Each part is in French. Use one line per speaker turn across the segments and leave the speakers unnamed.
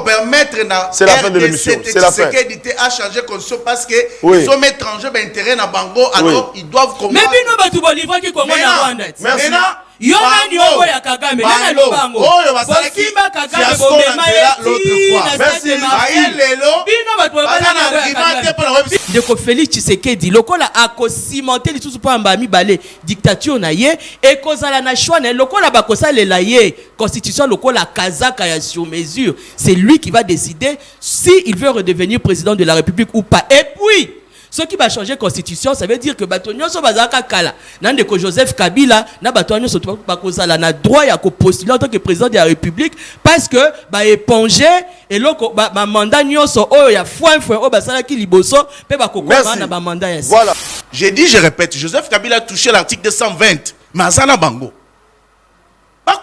permettre
c'est la fin de l'émission. C'est la fin.
à changer constitution parce que ils ont étrangers intérêt dans Bango, alors ils doivent commencer.
Mais bino batu bolivra ki Congo na Rwanda.
Merci.
Yo nani yo ya Kagame na Lubango. Bofimba Kagame bomema ye.
Merci.
Bino batu bolivra Ndeko Félix Tshisekedi lokola ako cimenter lisusu po amba mibale dictature na ye et kozala na choix na lokola bakosalela ye constitution lokola kazaka ya sur mesure. C'est lui qui va décider si il veut redevenir président de la République ou pas. Et puis ce qui va changer la constitution, ça veut dire que Batonio so bazaka kala. Nandeko Joseph Kabila, na Batonio so bakozala na droit ya ko postuler en tant que président de la République parce que ba éponger et loko ba mandat nyonso oyo ya foin o basala ki liboso pe ba kokoma na ba mandat ya.
Voilà. J'ai dit, je répète, Joseph Kabila a touché l'article 220. Mais Azana Bango. Pas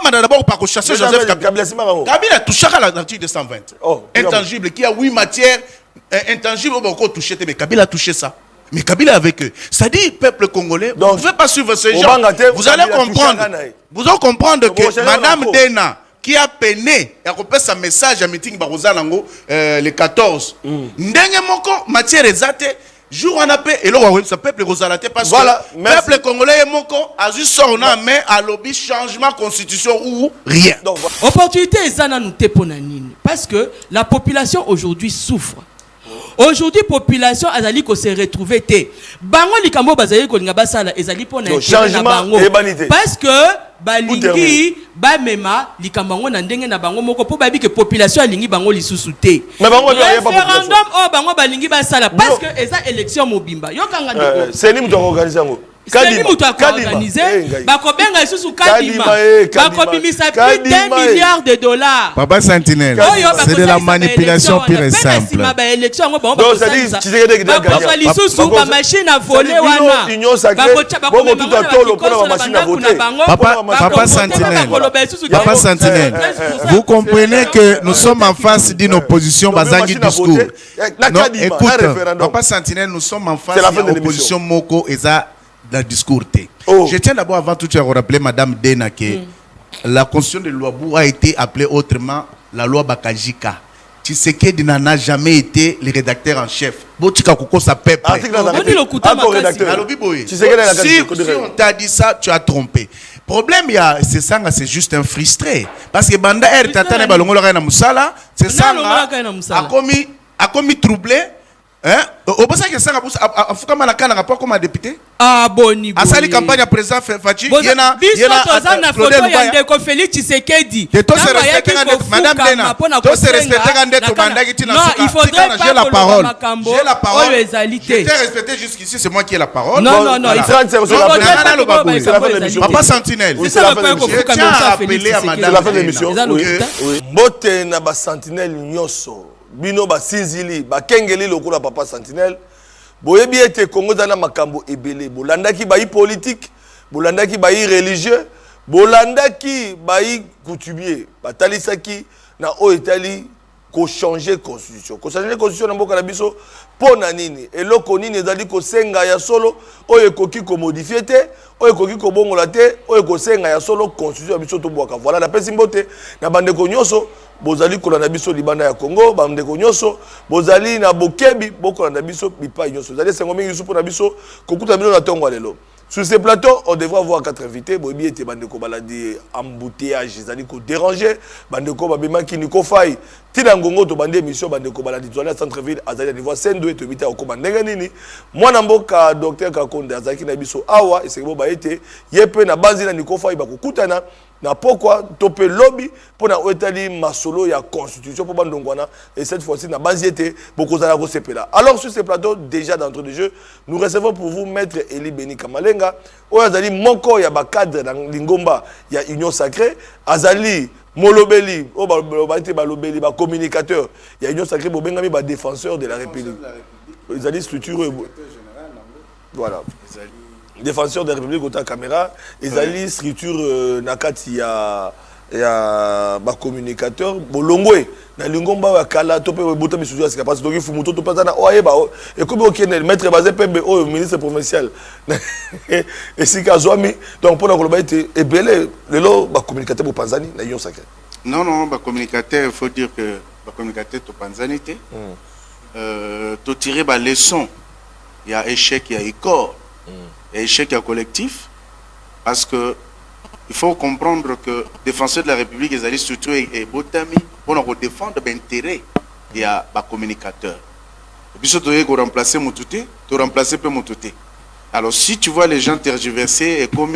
d'abord par chasser Joseph Kabila. Kabila a touché l'article 220. Intangible qui a 8 matières intangible, on va encore toucher, mais Kabila a touché ça. Mais Kabila avec eux. Ça dit, peuple congolais, donc, vous ne pouvez pas suivre ces gens. Vous allez comprendre. Vous allez comprendre que Madame Dena, qui a peiné, et a coupé sa message à meeting Barozanango le 14. Ndenge moko, matière exacte, jour on a paix, et là, ça peuple Rosalate, parce que peuple congolais et moko, a juste sorti mais à lobby changement constitution ou rien.
Opportunité, Zana nous teponanine. Parce que la population aujourd'hui souffre. Aujourd'hui, population azali ko se retrouver té. Bango likambo bazali ko linga basala ezali pona
changement et
parce que balingi ba mema likambo na ndenge na bango moko po babi que population alingi bango lisusu té.
Mais bango
référendum o bango balingi basala parce que eza élection mobimba. Yo kanga ndeko.
C'est lui qui organise ngo.
C'est lui qui a organisé. Bakobenga isusu Kadima. Bakobimisa plus d'1 milliard de dollars.
Papa Sentinelle. C'est de la manipulation pure et simple.
Donc
ça dit tu sais que
gagner. Lisusu ba machine à voler wana.
Union sacrée. Bon tout à tolo pour la machine à voter.
Papa Sentinelle. Papa Sentinelle. Vous comprenez que nous sommes en face d'une opposition bazangi discours. Non, écoute. Papa Sentinelle, nous sommes en face d'une opposition moko eza dans le discours. Je tiens d'abord avant tout à rappeler Madame Dena que la constitution de Luabu a été appelée autrement la loi Bakajika. Tshisekedi n'a jamais été le rédacteur en chef. Botika Koko sa peuple. Si on t'a dit ça, tu as trompé. Problème, c'est ça, c'est juste un frustré. Parce que Banda R Tatane Balongola Kaina Musala, c'est ça, a commis troublé. Hein? Au passé que ça a fait comme un rapport comme un député.
Ah boni.
A sali campagne à président Fachi.
Il y en a photo Ndeko Félix Tshisekedi.
Madame Dena. Toi c'est respecté quand tu mandat qui
non, il faudrait pas
j'ai la parole.
J'ai la parole.
Je t'ai respecté jusqu'ici, c'est moi qui ai la parole.
Non, il
faut Papa Sentinelle.
C'est ça le point qu'on
je tiens à rappeler à Madame.
C'est la fin de l'émission. Mbote na ba Sentinelle nyoso. Bino ba sinzili ba kengeli lokola Papa Sentinelle boyebi ete Congo dana makambo ebele bolandaki ba politique bolandaki ba religieux bolandaki ba coutumier batalisaki na o etali ko changer constitution na mboka na biso pona nini eloko nini ezali ko senga ya solo o ekoki ko modifier te o ekoki ko bongola te o eko senga ya solo constitution biso to boka voilà na pesi mbote na bande ko nyoso bozali kolanda biso libanda ya Congo bande ko nyoso bozali na bokebi bokolanda biso bipa nyoso zali sengo mingi supo na biso kokuta bino na tongo lelo. Sur ce plateau, on devrait avoir 4 invités. Bobi était bandeko baladi embouteillage, ils allaient ko déranger. Bandeko babema ki niko fay. Tina ngongo to bande émission bandeko baladi toile centre-ville azali niveau Sendwe to bita ko bandenge nini. Mwana mboka docteur Kakonde azaki na biso awa et c'est bo ba été yepe na banzi na niko fay ba kokutana na pourquoi topé lobby pour na etali masolo ya constitution pour bandongwana et cette fois-ci na banzi été beaucoup za ko sepela. Alors sur ce plateau déjà d'entrée de jeu, nous recevons pour vous maître Eli Beni Kamalenga. Oyo azali moko ya ba cadre na Lingomba ya Union Sacrée, azali molobeli o ba été balobeli ba communicateur ya Union Sacrée bobengami ba défenseur de la République. Azali structure voilà. Défenseur de la République au caméra, ezali structure nakati ya ba communicateur bolongwe na Lingomba wa kala to pe bota bisuzu asika parce que fumuto to patana oyeba e kobi okene maître bazé pembe o ministre provincial et sika zwami donc pour na koloba ete ebele lelo ba communicateur bo panzani na Union Sacrée.
Non, non, bah, communicateur, il faut dire que bah, communicateur, tu panzanité. Tu tirer bah, leçon. Il y a échec, il y a école. Il y a échec, il y a collectif. Parce que il faut comprendre que défenseurs de la République, ils allaient structurer et botami pour défendre l'intérêt. Il y a des communicateurs. Et puis, si tu veux remplacer mon touté, tu remplaces peu mon touté. Alors, si tu vois les gens tergiverser et comme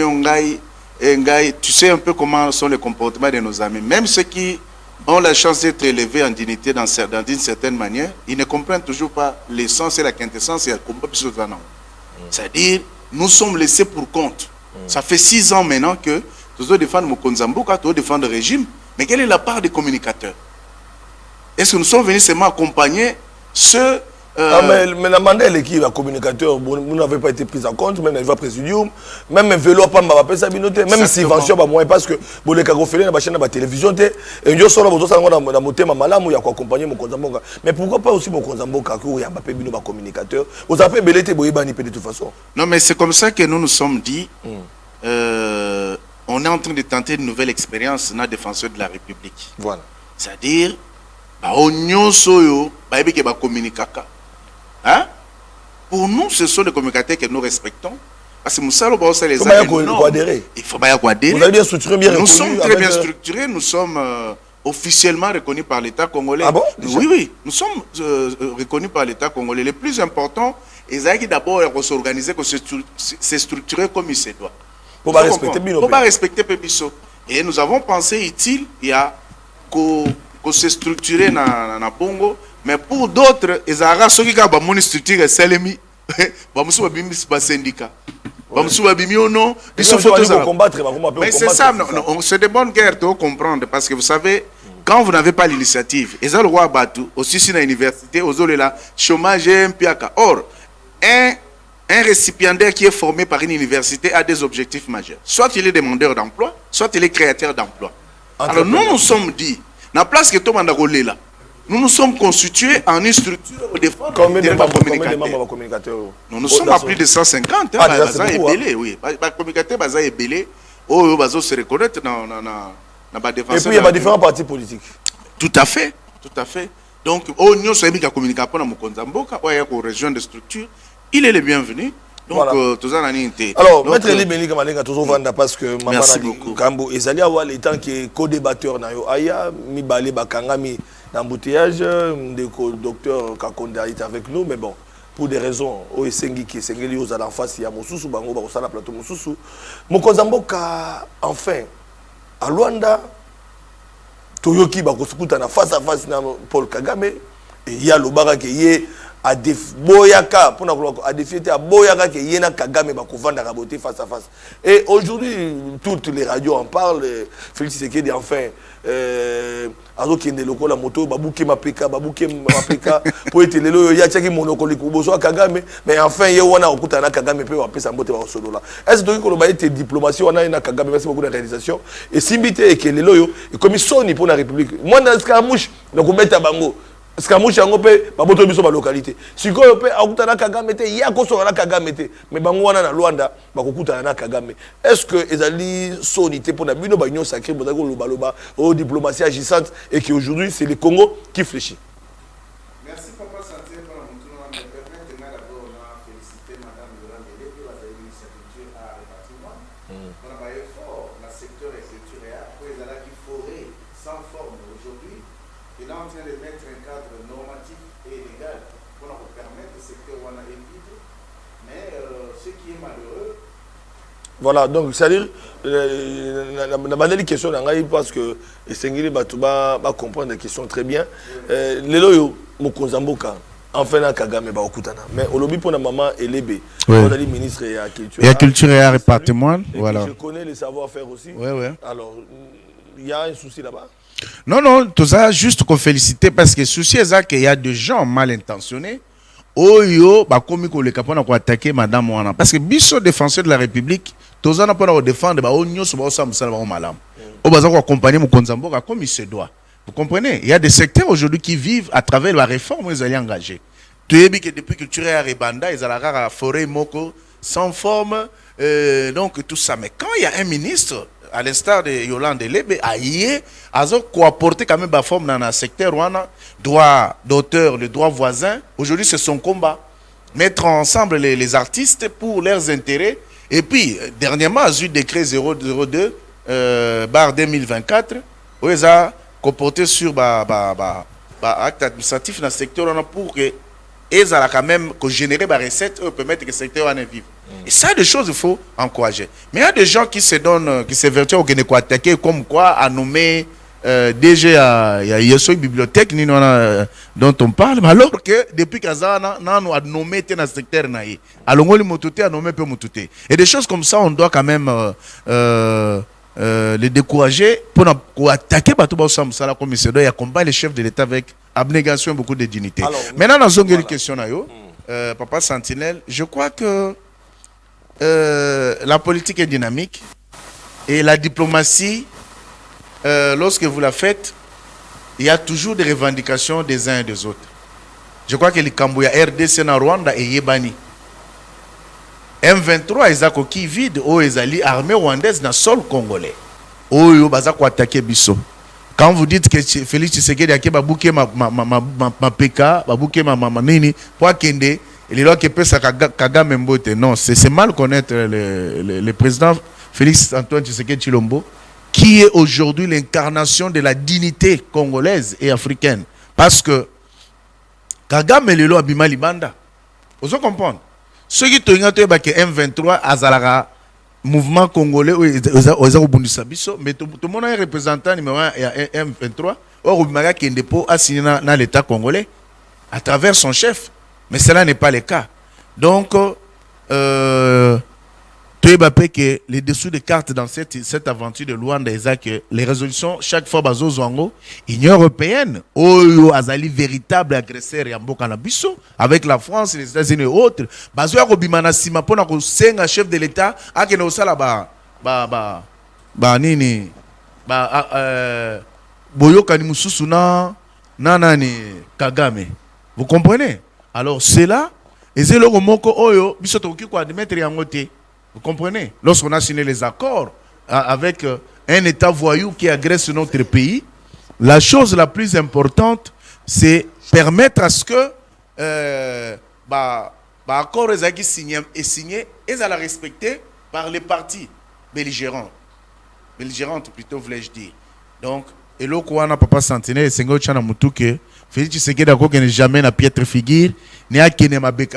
tu sais un peu comment sont les comportements de nos amis. Même ceux qui ont la chance d'être élevés en dignité d'une certaine manière, ils ne comprennent toujours pas l'essence et la quintessence et le combat. C'est-à-dire, nous sommes laissés pour compte. Ça fait 6 ans maintenant que tu dois défendre Mokonzamboka, tu dois défendre le régime. Mais quelle est la part des communicateurs? Est-ce que nous sommes venus seulement accompagner ceux...
mais la mandale l'équipe, la communicateur, vous n'avez pas été pris en compte, même dans le présidium, même un vélo, pas même si subvention, parce que vous les cagofélés dans la chaîne de la télévision, et nous sommes dans mon thème, il y a quoi accompagner Mokonzamboka. Mais pourquoi pas aussi Mokonzamboka, qui y a un communicateur? Vous avez belé de toute façon.
Non, mais c'est comme ça que nous nous sommes dit. On est en train de tenter une nouvelle expérience dans la défenseur de la République.
Voilà.
C'est-à-dire, on soyo, communicaka. Hein? Pour nous, ce sont des communicateurs que nous respectons. Parce que nous savons que les
adhérer.
Il faut pas adhérer.
Vous avez bien structuré, bien
nous sommes très bien structurés. Nous sommes officiellement reconnus par l'État congolais.
Ah bon?
Oui, oui. Nous sommes reconnus par l'État congolais. Le plus important, c'est d'abord s'organiser, se structurer comme il se doit.
Pour respecter Bino.
Pour respecter Pébiso. Et nous avons pensé utile, il y a que se structurer dans Bongo, mais pour d'autres, ils ont ceux qui ont une structure Salemi, ils syndicat. Mais c'est ça, c'est de bonnes guerres, tu comprendre, parce que vous savez, quand vous n'avez pas l'initiative, ils ont le roi Batou, aussi si dans l'université, aux autres là, chômage et un piaka. Or, un récipiendaire qui est formé par une université a des objectifs majeurs. Soit il est demandeur d'emploi, soit il est créateur d'emploi. Alors nous nous sommes dit, dans la place que tout le monde là, nous nous sommes constitués en une structure de défense.
Combien de membres communicateurs?
Nous sommes à plus de 150. Oui. Les communicateurs sont belés. Ils se reconnaître dans la défense.
Et puis il y a différents partis politiques.
Tout à fait. Donc, nous sommes des communicateurs pour Mokonzamboka, pour la région de structure. Il est le bienvenu. Donc, voilà.
Alors, Maître Eli Beni Kamalenga, toujours vendre parce que
merci beaucoup.
Kambo Ezali Awa, les temps qui est co-débatteur, Aya, mi balé bakangami d'embouteillage, le docteur Kakonda est avec nous, mais bon, pour des raisons, Oesengi qui est Sengeli aux en face, il y a Moussousou, Bango, Barosala, Plateau Moussousou. Mokonzamboka, enfin, à Luanda, Toyoki, Bakosukuta, face à face, Paul Kagame, et il y a le Barak qui est. A boyaka pour a défier à boyaka que yena Kagame ba kovanda raboter face à face. Et aujourd'hui toutes les radios en parlent. Félix Tshisekedi enfin azo kende loko la moto babuke mapeka pour être lelo ya tchaki monokoli kubozo Kagame mais enfin ye wana okuta na Kagame pe wapesa mbote ba solo là. Est-ce que ko ba été diplomatie wana na Kagame merci beaucoup de réalisation et simbité et que lelo yo et comme soni pour la République. Moi dans ce cas mouche donc mettre bango parce que moi, je suis en localité. Si vous avez Kagame, il y a Kagame, mais Bangwana na Luanda, na Kagame. Est-ce que les alliés sont pour la union sacrée, pour diplomatie agissante, et qu'aujourd'hui, c'est le Congo qui fléchit?
Merci, Papa Santé, pour la monture. Permettez-moi d'abord de féliciter Madame Yolande pour la initiative à répartiment. On a travaillé fort dans le secteur écriture pour les alliés qui forêt sans forme aujourd'hui. Il est en train de mettre un cadre normatif et légal pour nous permettre que ce secteur wana est vide. Mais ce qui est malheureux.
Voilà, donc c'est-à-dire, la question parce que Sengeli Batouba va comprendre la question très bien. Les loyaux, Mokonzamboka, enfin, Kagame ba okutana. Mais au lobby pour la maman Elebe, on a dit ministre de la culture.
Et la culture et art et patrimoine, voilà.
Je connais les savoir-faire aussi.
Oui.
Alors, il y a un souci là-bas.
Non, tout ça, juste qu'on félicite parce que le souci est qu'il y a des gens mal intentionnés. Comme le capon a attaqué Madame Wana. Parce que biso défenseur de la République, tous les gens pour défendre, on accompagner Mokonzamboka comme il se doit. Vous comprenez? Il y a des secteurs aujourd'hui qui vivent à travers la réforme où ils allaient engager. Tu sais que depuis culture et Rebanda, ils allaient à forêt Moko sans forme, donc tout ça. Mais quand il y a un ministre,
à l'instar de Yolande Lebe, a coapporté quand même la forme dans le secteur droit d'auteur, le droit voisin. Aujourd'hui, c'est son combat. Mettre ensemble les artistes pour leurs intérêts. Et puis, dernièrement, a eu le décret 002 bar 2024 où ils ont comporté sur acte administratif dans le secteur pour que ils ont quand même générer des recettes pour permettre que le secteur en vive. Et ça, des choses, il faut encourager. Mais il y a des gens qui se donnent, qui s'évertuent au Guinée attaquer comme quoi à nommer DG à Yesoy Bibliothèque dont on parle, alors que depuis qu'Azana nous a nommé dans le secteur, alors on a nommé peu Moutouté. Et des choses comme ça, on doit quand même les décourager pour attaquer Batouba Sam Sala comme il doit accompagner les chefs de l'État avec abnégation et beaucoup de dignité. Alors, maintenant, dans une question, Papa Sentinelle, je crois que la politique est dynamique et la diplomatie, lorsque vous la faites, il y a toujours des revendications des uns et des autres. Je crois que les Kambouya RDC na Rwanda et Yebani. M23 ezako qui vide ou ezali armée rwandaise na sol congolais. Oyo bazako attaquer biso. Quand vous dites que Félix Tshisekedi a babouké ma PK, babouké ma nini pour kende il est que pesa Kagame Mbote. Non, c'est mal connaître le président Félix Antoine Tshisekedi Chilombo, qui est aujourd'hui l'incarnation de la dignité congolaise et africaine. Parce que Kagame Lelo Abima Libanda. Vous comprenez? Ceux qui ont dit que M23 Azalara, mouvement congolais, mais tout le monde est représentant numéro 1 M23, or Obimaga Kendepo a signé dans l'État congolais à travers son chef. Mais cela n'est pas le cas. Donc, que les dessous de cartes dans cette aventure de Luanda, que les résolutions, chaque fois, Union européenne, Azali, véritable agresseur avec la France, les États-Unis et autres, chef de l'État, Kagame. Vous comprenez? Alors, c'est là, et c'est le moko oyo, vous comprenez? Lorsqu'on a signé les accords avec un État voyou qui agresse notre pays, la chose la plus importante, c'est permettre à ce que l'accord est signé et ça la respecté par les partis belligérantes plutôt, voulais-je dire. Donc, et là, on a Papa Sentinelle et Sengo Tchana Moutouke, Félix Tshisekedi n'est jamais na piètre figure, n'est à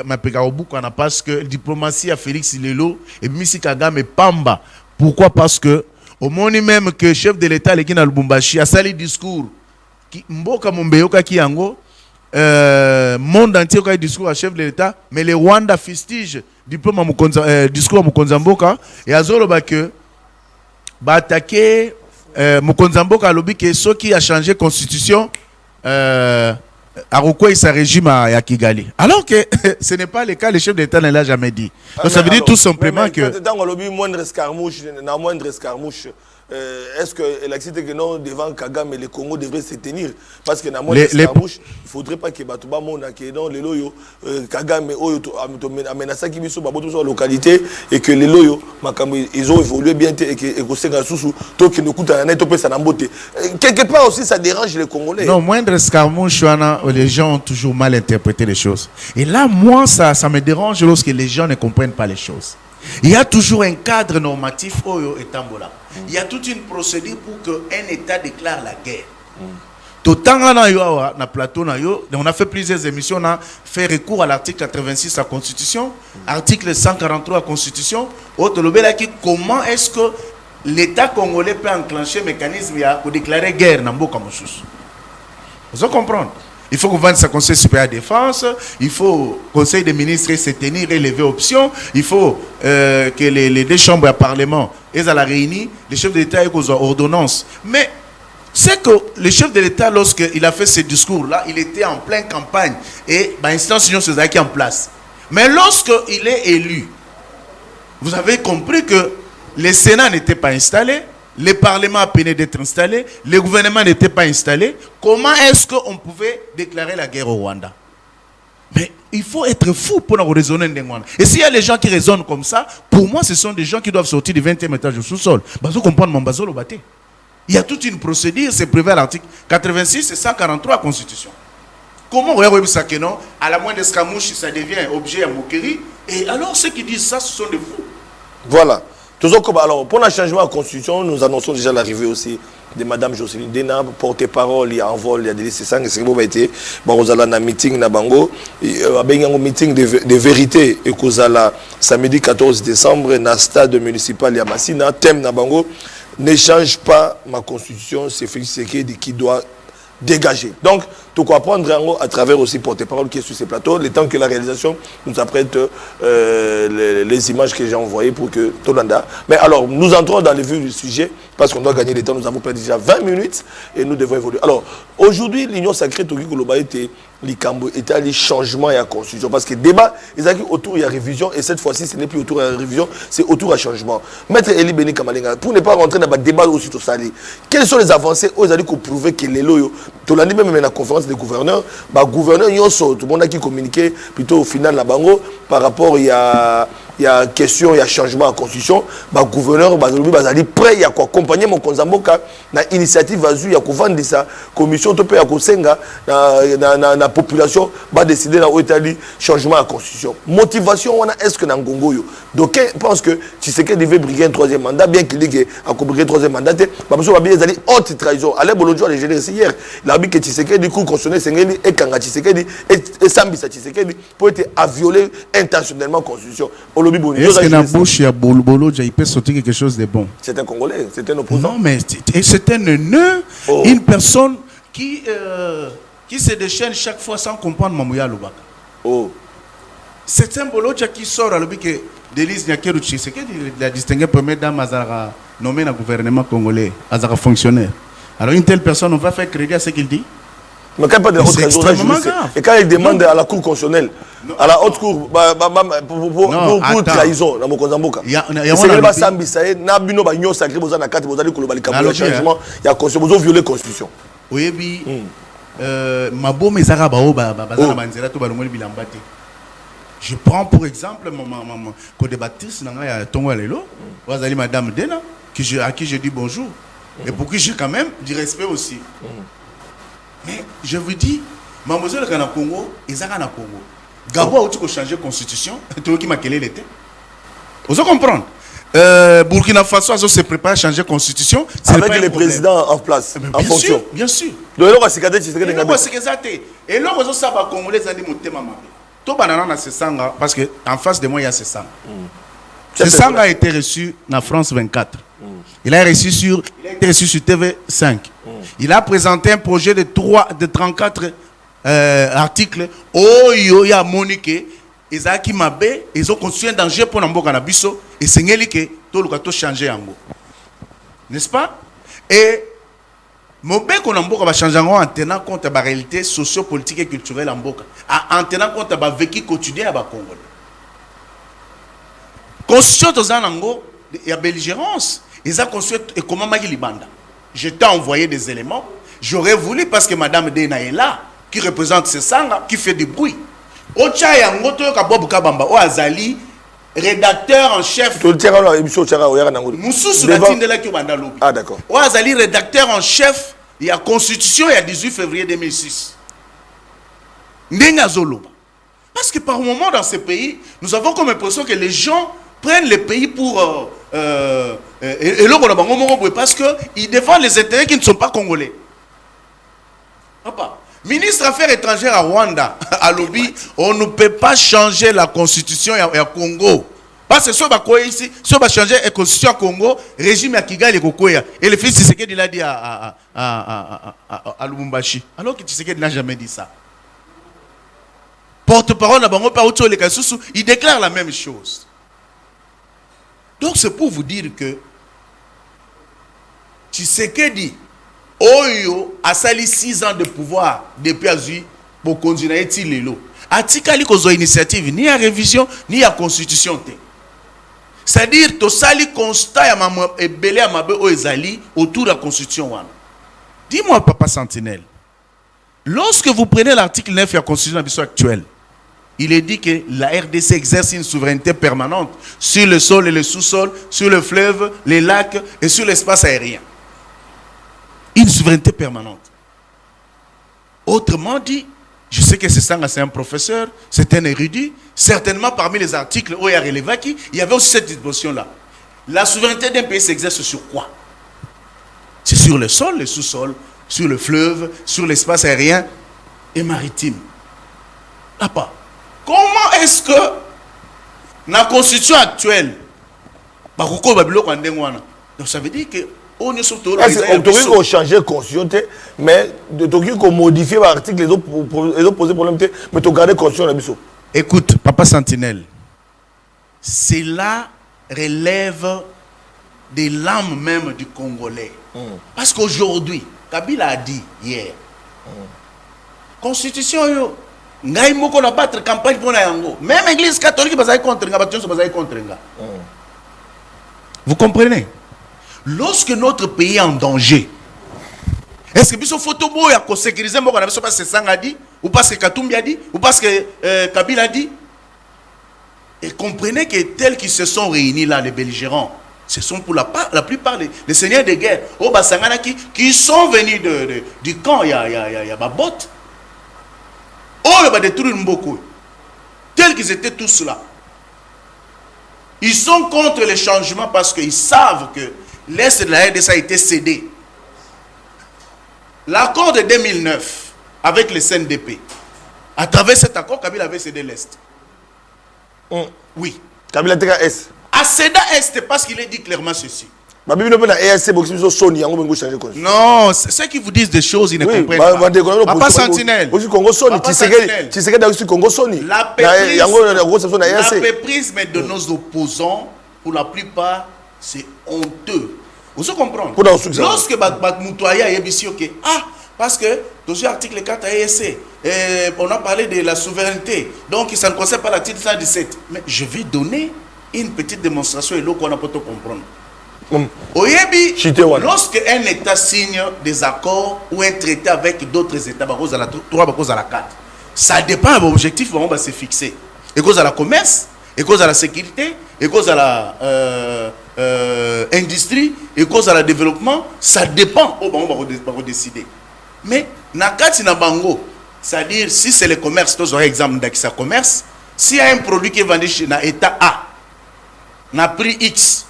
ma pékarobu parce que diplomatie à Félix Lelo et Misi Kagame Pamba. Pourquoi? Parce que au moment même que chef de l'État qui na Lubumbashi a sali discours qui mboka mombeyoka ki yango monde entier a discours à chef de l'État, mais les Rwanda fustige diplôme discours à Mukonzamboka et azoloba que ba attaquer Mukonzamboka lobi que ceux qui a changé constitution Arukwe sa régime à Kigali. Alors que ce n'est pas le cas, le chef d'État ne l'a jamais dit. Donc ça veut dire tout simplement que
dans le lobby moindre escarmouche, est-ce que l'activité que non devant Kagame et le Congo devrait se tenir parce que dans moindre escarmouche, il faudrait pas que Batouba Mona que dans les loyaux Kagame oyo amenaça qui biso baboto sur localité et que les loyaux ils ont évolué bien et que Kosenga Sousou to que nous coûte à net to ça n'amboté. Quelque part aussi ça dérange les Congolais.
Non, moindre escarmouche, les gens ont toujours mal interprété les choses. Et là, moi, ça me dérange lorsque les gens ne comprennent pas les choses. Il y a toujours un cadre normatif Oyo et Tambola. Il y a toute une procédure pour qu'un État déclare la guerre. Tout temps na plateau on a fait plusieurs émissions, on a fait recours à l'article 86 de la Constitution, article 143 de la Constitution. Comment est-ce que l'État congolais peut enclencher un mécanisme pour déclarer guerre dans Mboka Moussous? Vous comprenez? Il faut qu'on vende sa conseil supérieur de défense, il faut conseil des ministres se tenir et lever option, il faut que les deux chambres à parlement aient à la réunir, les chefs de l'État aient aux ordonnances. Mais c'est que le chef de l'État, lorsqu'il a fait ce discours-là, il était en pleine campagne et l'instance Union Sozaki en place. Mais lorsqu'il est élu, vous avez compris que le Sénat n'était pas installé, le Parlement a peiné d'être installé, le gouvernement n'était pas installé. Comment est-ce qu'on pouvait déclarer la guerre au Rwanda?
Mais il faut être fou pour nous raisonner. Et s'il y a les gens qui raisonnent comme ça, pour moi, ce sont des gens qui doivent sortir du 20e étage du sous-sol. Vous comprenez mon bazolo baté. Il y a toute une procédure, c'est prévu à l'article 86 et 143 de la Constitution. Comment on va ça que non, à la moindre escamouche, ça devient objet à moquerie. Et alors, ceux qui disent ça, ce sont des fous.
Voilà. Alors, pour le changement de la Constitution, nous annonçons déjà l'arrivée aussi de Mme Jocelyne Dena, porte-parole, il y a un vol, il y a des listes, c'est ce qui a été. Bon, vous allez un meeting, un meeting de vérité, et vous allez samedi 14 décembre, dans le stade municipal, il y a Massina, thème Nabango, ne change pas ma Constitution, c'est Félix Tshisekedi qui doit dégager. Donc, tout quoi prendre à travers aussi porte-parole qui est sur ces plateaux, le temps que la réalisation nous apprête les images que j'ai envoyées pour que Tolanda. Mais alors, nous entrons dans le vif du sujet parce qu'on doit gagner le temps. Nous avons perdu déjà 20 minutes et nous devons évoluer. Alors, aujourd'hui, l'Union sacrée Toki Koloba était les changements et la constitution. Parce que le débat, ils ont dit autour, il y a révision et cette fois-ci, ce n'est plus autour de la révision, c'est autour de changement. Maître Eli Beni Kamalenga, pour ne pas rentrer dans le débat aussi tout ça, quelles sont les avancées où ils ont dit qu'on prouvait que les loyaux, tout l'année même dans la conférence des gouverneurs, gouverneurs, tout le monde a qui communiqué plutôt au final la bango par rapport il y a question, il y a changement en constitution, gouverneur, prêt, il y a quoi accompagner mon Konzamboka, na initiative il y a quoi vendre ça, commission, tout peut y a quoi senga, la population va décider dans l'Italie changement en constitution. Motivation, est-ce que dans Congo yo? Donc, je pense que Tshisekedi devait briguer un troisième mandat, bien qu'il ait brigué un troisième mandat, parce que bien des haute trahison. Allez, Bolodjo a géré hier. Il a dit que Tshisekedi, du coup, constitutionnel, Sengeli et Kanga Tshisekedi et Sambisa Tshisekedi pour être à violer intentionnellement la constitution.
Est-ce que dans la bouche, il y a Bolodjo, il peut sortir quelque chose de bon?
C'est un Congolais, c'est un opposant.
Non, mais c'est un nœud, une personne qui se déchaîne chaque fois sans comprendre Mamouya Lubaka. C'est un Bolodjo qui sort à l'objet que Denise Nyakeru Tshisekedi, la distinguée première dame, Azara nommée dans le gouvernement congolais, Azara fonctionnaire. Alors une telle personne, on va faire crédit à ce qu'il dit?
Mais quand il n'y a pas de haute trahison, et quand il demande à la cour constitutionnelle, à la haute cour, pour trahison, dans mon Konzamboka, il y a violé la constitution.
Oui, Mabo je prends pour exemple mon co-débattrice, Madame Dena, à qui je dis bonjour, et pour qui j'ai quand même du respect aussi. Mais je vous dis, mademoiselle Kana Congo, ils ont Kana Congo. Gabo a aussi changé la constitution, tout qui m'a quel était. Vous comprenez? Burkina Faso se prépare à changer la constitution.
Avec les présidents en place, en fonction.
Bien sûr.
Et là,
on a Congolais qui ont dit tout banana na Sesanga, parce qu'en face de moi, il y a Sesanga. Sesanga a été reçu en France 24. Il a été reçu sur TV5. Il a présenté un projet de 34 articles. Oh, il y a Monique, Isaac Mabe, ils ont construit un danger pour Namboka Nabiso, et c'est que tout le monde changé en gros. N'est-ce pas? Et Mobeko Namboka va changer en tenant compte de la réalité socio-politique et culturelle en Mboka, en tenant compte de la vécu quotidien à Congolais. Constitution de Zanango, il y a belligérance. Ils ont construit et comment Magilibanda. Je t'ai envoyé des éléments. J'aurais voulu parce que Madame Dena est là, qui représente ce sang, qui fait du bruit. Ocha Yangoto Kabob Kabamba, O Azali, rédacteur en chef.
Ah d'accord.
O Azali, rédacteur en chef, il y a Constitution, il y a 18 février 2006. Ndenga Zoloba. Parce que par moment dans ces pays, nous avons comme impression que les gens prennent les pays pour parce qu'ils défendent les intérêts qui ne sont pas congolais. Papa, ministre Affaires étrangères à Rwanda, à Lobby, on ne peut pas changer la constitution à Congo. Parce que si on va changer la constitution à Congo, régime à Kigali et le fils Tshisekedi l'a dit à Lubumbashi. Alors que Tshisekedi n'a jamais dit ça. Porte-parole à Bango Paoucho le Kasusu, il déclare la même chose. Donc c'est pour vous dire que Tshisekedi Oyo a sali 6 ans de pouvoir depuis Azui pour continuer à être l'élo. Atikali kozo initiative ni à révision ni à constitution. C'est-à-dire que sali constat ya maman et belé à mabe o ezali autour de la constitution. Dis-moi Papa Sentinelle, lorsque vous prenez l'article 9 de la constitution actuelle, il est dit que la RDC exerce une souveraineté permanente sur le sol et le sous-sol, sur le fleuve, les lacs et sur l'espace aérien. Une souveraineté permanente. Autrement dit, je sais que c'est un professeur, c'est un érudit. Certainement, parmi les articles où il y a relevé il y avait aussi cette disposition-là. La souveraineté d'un pays s'exerce sur quoi? C'est sur le sol, le sous-sol, sur le fleuve, sur l'espace aérien et maritime. Là-bas. Comment est-ce que, dans la constitution actuelle, donc ça veut dire que on est surtout là.
On doit changer la constitution, mais on doit modifier l'article, les autres poser problème, mais on garder la constitution.
Écoute, Papa Sentinelle, cela relève de l'âme même du Congolais. Parce qu'aujourd'hui, Kabila a dit hier, Constitution, yo, ngai moko na battre campagne pour na yango. Même Église catholique bazaï contre nga, bazaï contre nga. Vous comprenez? Lorsque notre pays est en danger, est-ce que biso photo boya ko sécuriser moko na biso parce que Sanga dit ou parce que Katumbi a dit ou parce que Kabila a dit? Et comprenez que tels qui se sont réunis là, les belligérants, ce sont pour la plupart les seigneurs de guerre au Basangana qui sont venus du camp, il y a Babot. Oh, il va détruire beaucoup. Tels qu'ils étaient tous là. Ils sont contre les changements parce qu'ils savent que l'Est de la RDC a été cédé. L'accord de 2009 avec le CNDP, à travers cet accord, Kabila avait cédé l'Est. Oui.
Kabila Teka Est.
À céder Est parce qu'il est dit clairement ceci.
Non,
ceux qui vous disent des choses, ils ne comprennent pas. Papa Sentinelle. L'apéprisme de nos opposants, pour la plupart, c'est honteux. Vous comprenez? Lorsque Moutoya est ici, ok. Parce que dans l'article 4 AEC, on a parlé de la souveraineté. Donc, ça ne concerne pas l'article 117. Mais je vais donner une petite démonstration et l'eau qu'on a pas tout comprendre. Oyebi, lorsque un État signe des accords ou un traité avec d'autres États, ça dépend de l'objectif où on va se fixer. Et cause à la commerce, et cause à la sécurité, et cause à la industrie, et cause à la développement, ça dépend où on va décider. Mais nakati na bango, c'est-à-dire si c'est le commerce, tous aurez exemple d'Akisa commerce, s'il y a un produit qui est vendu chez l'État A, na prix X,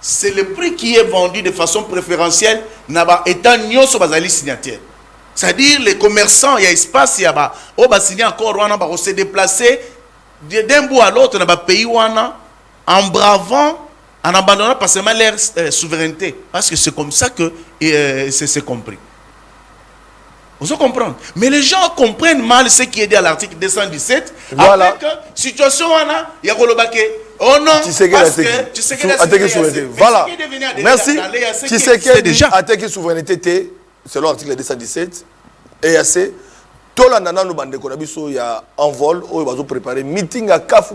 c'est le prix qui est vendu de façon préférentielle dans l'État nyoso bazali signataire. C'est-à-dire les commerçants, il y a espace, il y a on va signer encore, on va se déplacer d'un bout à l'autre dans le pays en bravant, en abandonnant pas seulement leur souveraineté. Parce que c'est comme ça que c'est compris. Vous comprenez? Mais les gens comprennent mal ce qui est dit à l'article 217.
Voilà.
Avec situation, il y a oh non, parce que tu sais que la
souveraineté. Voilà. Merci. Tu sais que déjà attaquer souveraineté, selon l'article 217, EAC, tout le monde nous bande konabiso il y a envol où ils vont préparer meeting à Kafu.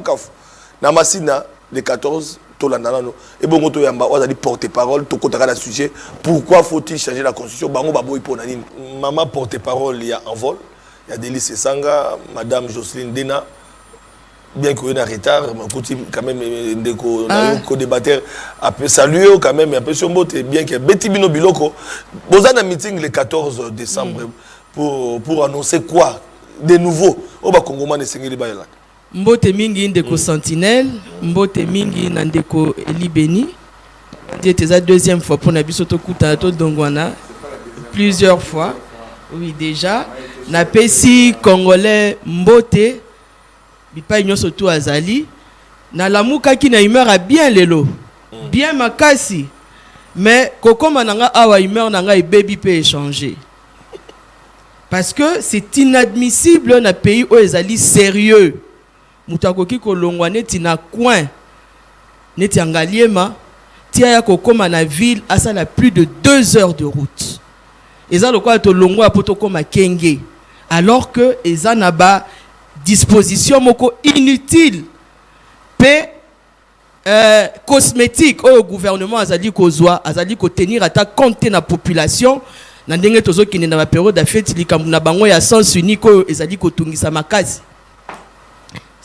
Namasina le 14 tout le monde et bon to yamba on a dit porte-parole to kotaka la sujet pourquoi faut-il changer la constitution bango babo iponani maman porte-parole il y a envol il y a Délice Sanga madame Jocelyne Dena bien qu'il y ait un retard, mais quand même, des débatteurs saluer quand même, un peu sur mot, bien qu'il y ait Betty Bino Biloko. Vous avez un meeting le 14 décembre pour annoncer quoi de nouveau au Congo de Sengeli Bayala.
Mbote mingi ndeko Sentinelle, mbote mingi ndeko Libeni. C'était la deuxième fois pour Nabiso Tokuta to Dongwana plusieurs fois. Oui déjà, na pesi congolais mbote bipai nyoso tu azali na lamuka ki na humeur a bien lelo bien makasi mais kokoma nanga awa humeur nanga e baby peut échanger parce que c'est inadmissible na pays où ezali sérieux mutakoki kolongwa neti na coin neti angaliema tia ya kokoma na ville asala plus de 2 heures de route eza lokwa to longwa poto koma kenge alors que eza na ba disposition moko inutile pe cosmétique au gouvernement azali kozwa azali ko tenir ata compte na population na ndenge tozo kine na période de fête likambu na bango ya sens unique ezali ko tungisa makazi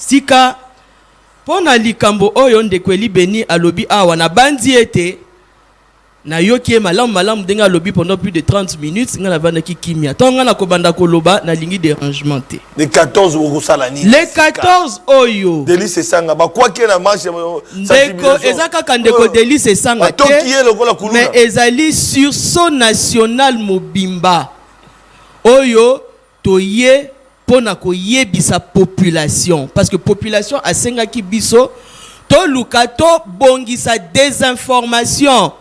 sika pona likambo oyo Ndekweli Beni alobi awa na bandi ete na yoki malamu denga alobi pendant plus de 30 minutes nga na banda ki kimia tonga na kobanda koloba na lingi dérangement te
les 14 okosalani
les 14 oyo
Délice Sanga ba quoi que na marche
ndeko ezaka kandeko Délice Sanga te mais ezali sur son national mobimba oyo toye pona koyebisa population parce que population asengaki biso to lukato bongisa désinformation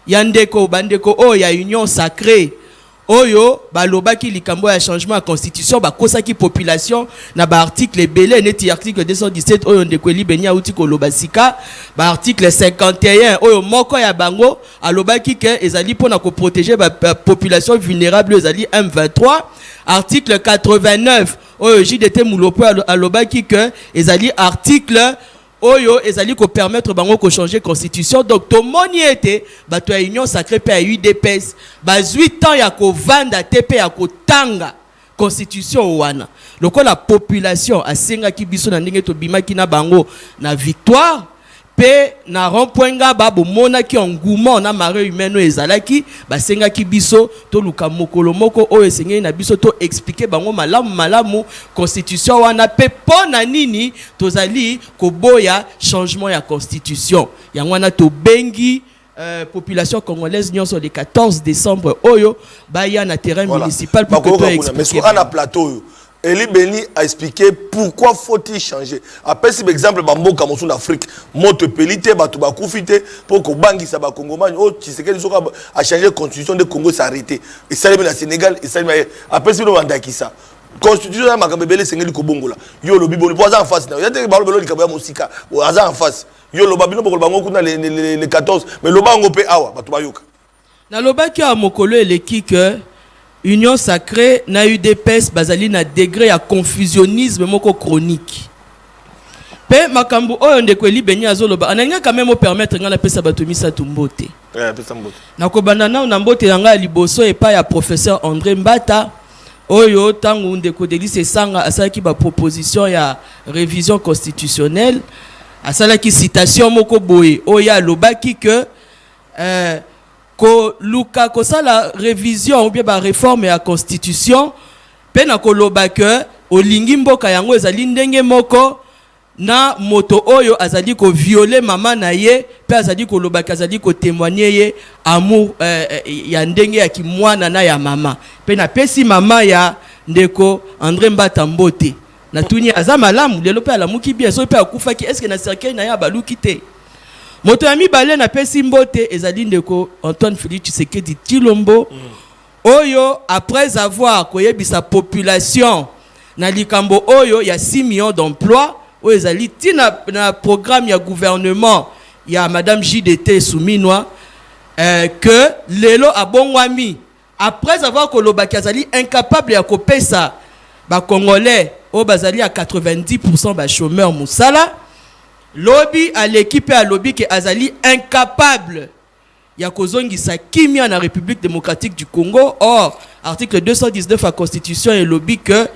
yandeko bandeko o ya union sacrée oyo balobaki likambo ya changement ya constitution bakosaki population na ba article ebele neti article 217 oyo Ndekweli Beni auti koloba sika ba article 51 oyo moko ya bango alobaki ke ezali pona ko protéger ba population vulnérable ezali M23 article 89 oyo JDT Mulopo alobaki ke ezali article oyo ezali ko permettre bango ko changer constitution donc to moni ete bato ya union sacrée pe ya UDPS ba 8 ans ya ko vanda tepe ya ko tanga constitution wana lokola population asenga ki biso na ndenge to bimaki na bango na victoire pe na rond-point babo mona ki engouement na marée humaine ezalaki basenga ki biso to luka mokolo moko oyo esengeli na biso to expliquer bango malamu constitution wana pe pona nini tozali koboya changement ya constitution yango wana to bengi population congolaise nyonso le 14 décembre oyo baya na terrain municipal pour que to expliquer
mais sur plateau Eli Beni a expliqué pourquoi faut-il changer. Après, c'est l'exemple de Kamosun d'Afrique. Moto pelite, batu bakufite, pour que Bangi Saba Congoman, oh, tu sais qu'elle a changé la constitution de Congo, s'est arrêté. Et ça, le Sénégal, et ça, après, c'est le Wandakisa. Constitution de Makabele, c'est le Kobongola. Yo, le Bibo, le poison en face. Il y a des balles de Kabaya Mosika, au hasard en face. Yo, le Babino, pour le Bango, les 14, mais le Bango pe awa, batu bayoka.
Na lobaki a mokolo eleki que Union sacrée na UDPS bazali na degré ya confusionnisme moko chronique. Pe makambo oyo Ndekweli Beni azoloba ananga quand même permettre ngana pesa bato misatu mbote.
Pesa mbote.
Na kobanda na mbote yanga liboso epa ya professeur André Mbata oyo tangu Ndeko Délice Sanga asalaki ba proposition ya révision constitutionnelle asalaki citation moko boye oya lobaki que ko luka ko sala révision ou bien ba réforme ya constitution pe na ko loba que olingi mboka yango ezali ndenge moko na moto oyo azali ko violer mama na ye pe azali ko loba azali ko témoigner ye amour ya ndenge ya kimwana na ya mama pe na pesi mama ya Ndeko André Mbata mbote na tuni azama lamu lelo pe ala muki bien so pe akufaki est-ce que na cercueil na ya baluki te moto ami balé na pesi mbote ezali Ndeko Antoine Félix Tshisekedi Tshilombo oyo après avoir koyebisa population na likambo oyo ya 6 millions d'emplois oyo ezali tina na programme ya gouvernement ya madame JDT Souminwa que lelo abongwami après avoir kolobaki azali incapable ya kopesa ba congolais o bazali à 90% ba chômeurs musala lobby à l'équipe à lobby que azali incapable ya kozongisa kimia na République démocratique du Congo. Or article 219 à constitution et lobby que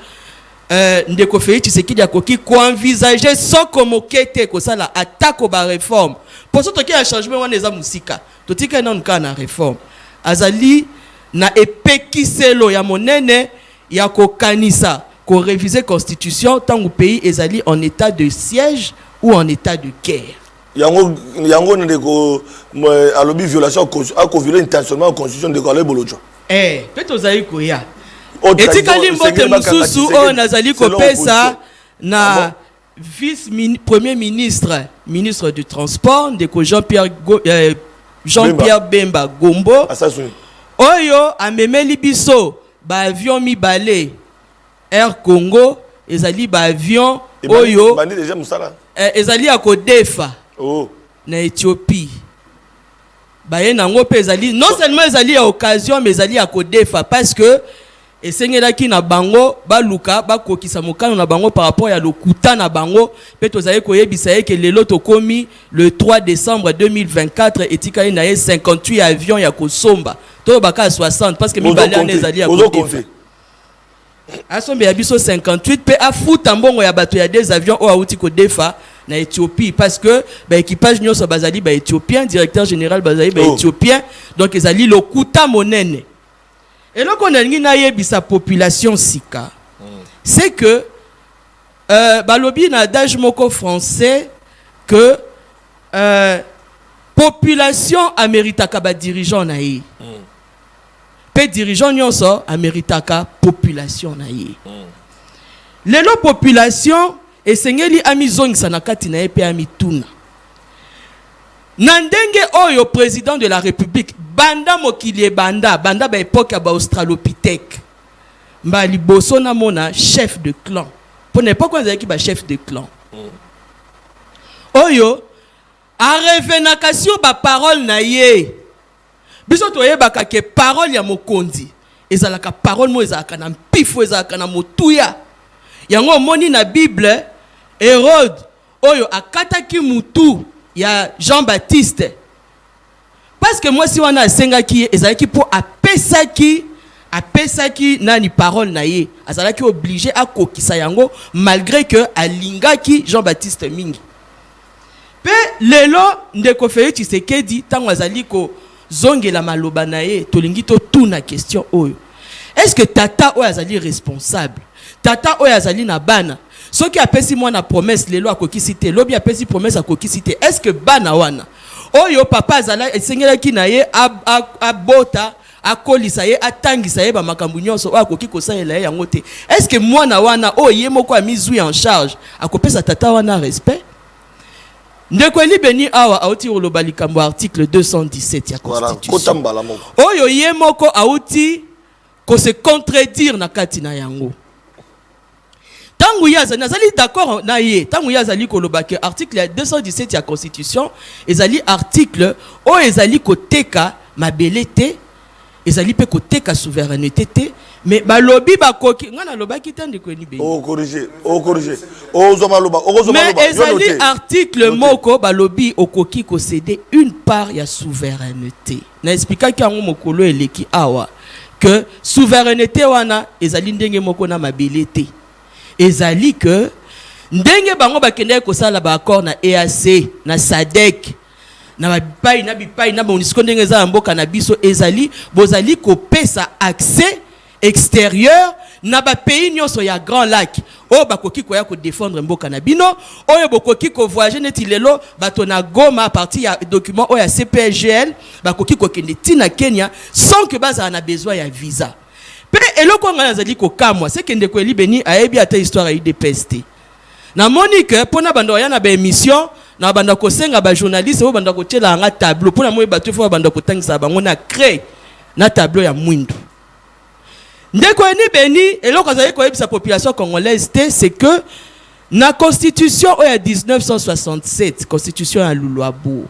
Ndeko Félix Tshisekedi akoki ko envisager sans komokete ko sala attaque ba réforme pour ce qui a changement wana eza musika totika na nkana réforme azali na epekiselo ya monene ya kokanisa ko réviser constitution tant que pays ezali en état de siège ou en état de guerre.
Yango ndeko alobi violation a ko violer intentionnellement la constitution de Kolé Bolojo.
Peut-être ozali koya. Etikali mbote mususu o nazali ko pesa na vice-premier ministre, ministre du transport ndeko Jean-Pierre Bemba Gombo. Oyo amemeli biso ba avion mibale Air Congo ezali ba avion oyo
bandi déjà musala
ezali akodefa na Éthiopie baye nango pe ezali non seulement ezali ya occasion mais ezali akodefa parce que esengelaki na bango baluka bakokisa mokano na bango par rapport ya lokuta na bango pe tozali koyebisa ye ke lelo tokomi le 3 décembre 2024 etikali na ye 58 avions ya kosomba to baka 60 parce que mibale ane ezali ya kodefa asombe ya biso 58 pe afuta mbongo ya bato ya des avions o auti ko defa na Éthiopie parce que ba équipage nyonso bazali ba éthiopien, directeur général bazali ba éthiopien, donc ezali lokuta monene. Et là qu'on a na yebisa population sika, c'est que balobi na adage moko français que population améritaka ba dirigeant na ye. Pe dirigeant nyonso améritaka population na ye. Lelo population esengeli amizongisa na kati na ye pe amituna. Nandenge oyo président de la République banda mokili banda ba époque ba Australopithèque. Mba liboso na mona chef de clan. Pour n'importe quoi qui ba chef de clan. Oyo a revenakasio ba parole na ye. Biso to yebaka ke parole ya mokonzi ezalaka parole mo ezalaka na mpifo ezalaka na motuya. Yango moni na Bible Hérode oyo akataki mutu ya Jean-Baptiste. Parce que moi si wana asengaki ezalaki po apesaki nani parole na ye. Azalaki obligé à kokisa yango malgré que alingaki Jean-Baptiste mingi. Pe lelo ndeko Félix Tshisekedi tango azali ko zongela maloba na ye tolingi to tuna question oyo. Est-ce que tata oyo azali responsable? Tata oyo azali na bana. Ceux qui appellent moi na promesse lelo akokisite, lobi appelle promesse akokisite. Est-ce que bana wana oyo papa azala esengela ki na ye abota akolisa ye atangisa ye ba makambu nyonso akoki kosalela ye yango te? Est-ce que mwana wana oyo moko a mis en charge akopesa tata wana respect? Ndeko libeni awa auti oloba likambo article 217 ya constitution. Oyo ye moko auti ko se contredire na kati na yango. Tangu yazali nazali d'accord na ye, tangu yazali koloba ke article 217 ya constitution ezali article o ezali koteka mabele te, ezali pe koteka souveraineté te, mais balobi bakoki ngana loba kitande ko ni be.
Corriger. Ozoma loba.
Mais ezali article moko balobi okoki ko céder une part ya souveraineté. Na expliquer ki yango mokolo eleki awa que souveraineté wana ezali ndenge moko na mabele te. Ezali que ndenge bango bakende ko sala ba accord na EAC na SADC na bipai na MONUSCO ndenge za mboka na biso ezali bozali ko pesa accès extérieur na ba pays nyonso ya Grand Lac o bakoki ko ya ko défendre mboka na bino oyo bokoki ko voyager neti lelo bato na Goma à partir ya document o ya CPGL bakoki ko kende tina Kenya sans que baza na besoin ya visa. Pe eloko ngana zali ko kamwa c'est que ndeko libeni ayebi ata histoire ya UDPS te. Na Monique pona bando ya na ba émission na banda ko senga ba journaliste o banda ko tela nga tableau pona moye bato fo banda ko tangisa bango na créer na tableau ya mwindu. Ndeko libeni eloko zali ko yebisa population congolaise te c'est que na constitution o ya 1967 constitution ya Luluabu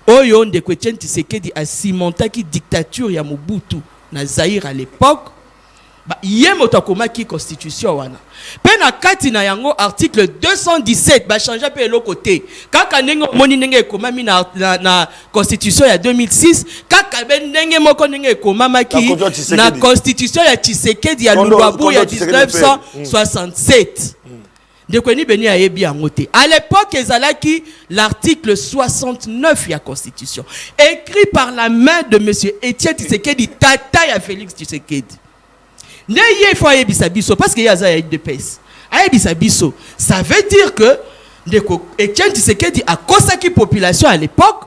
oyo ndeko Tshisekedi a cimentaki dictature ya Mobutu na Zaïre à l'époque ba yemoto akomaki constitution wana pe na kati na yango article 217 ba changer pe eloko te kaka ndenge moni ndenge ekomami na constitution ya 2006 kaka ben ndenge moko ndenge ekomamaki na constitution ya Tshisekedi ya Luluabu ya 1967 ndeko ni beni ayebi yango te. À l'époque ezalaki l'article 69 ya constitution écrit par la main de monsieur Étienne Tshisekedi tata ya Félix Tshisekedi. Ne ye faut ayebisa biso parce que yaza ya de pes. Ayebisa biso, ça veut dire que ndeko Étienne Tshisekedi a kosaki population à l'époque.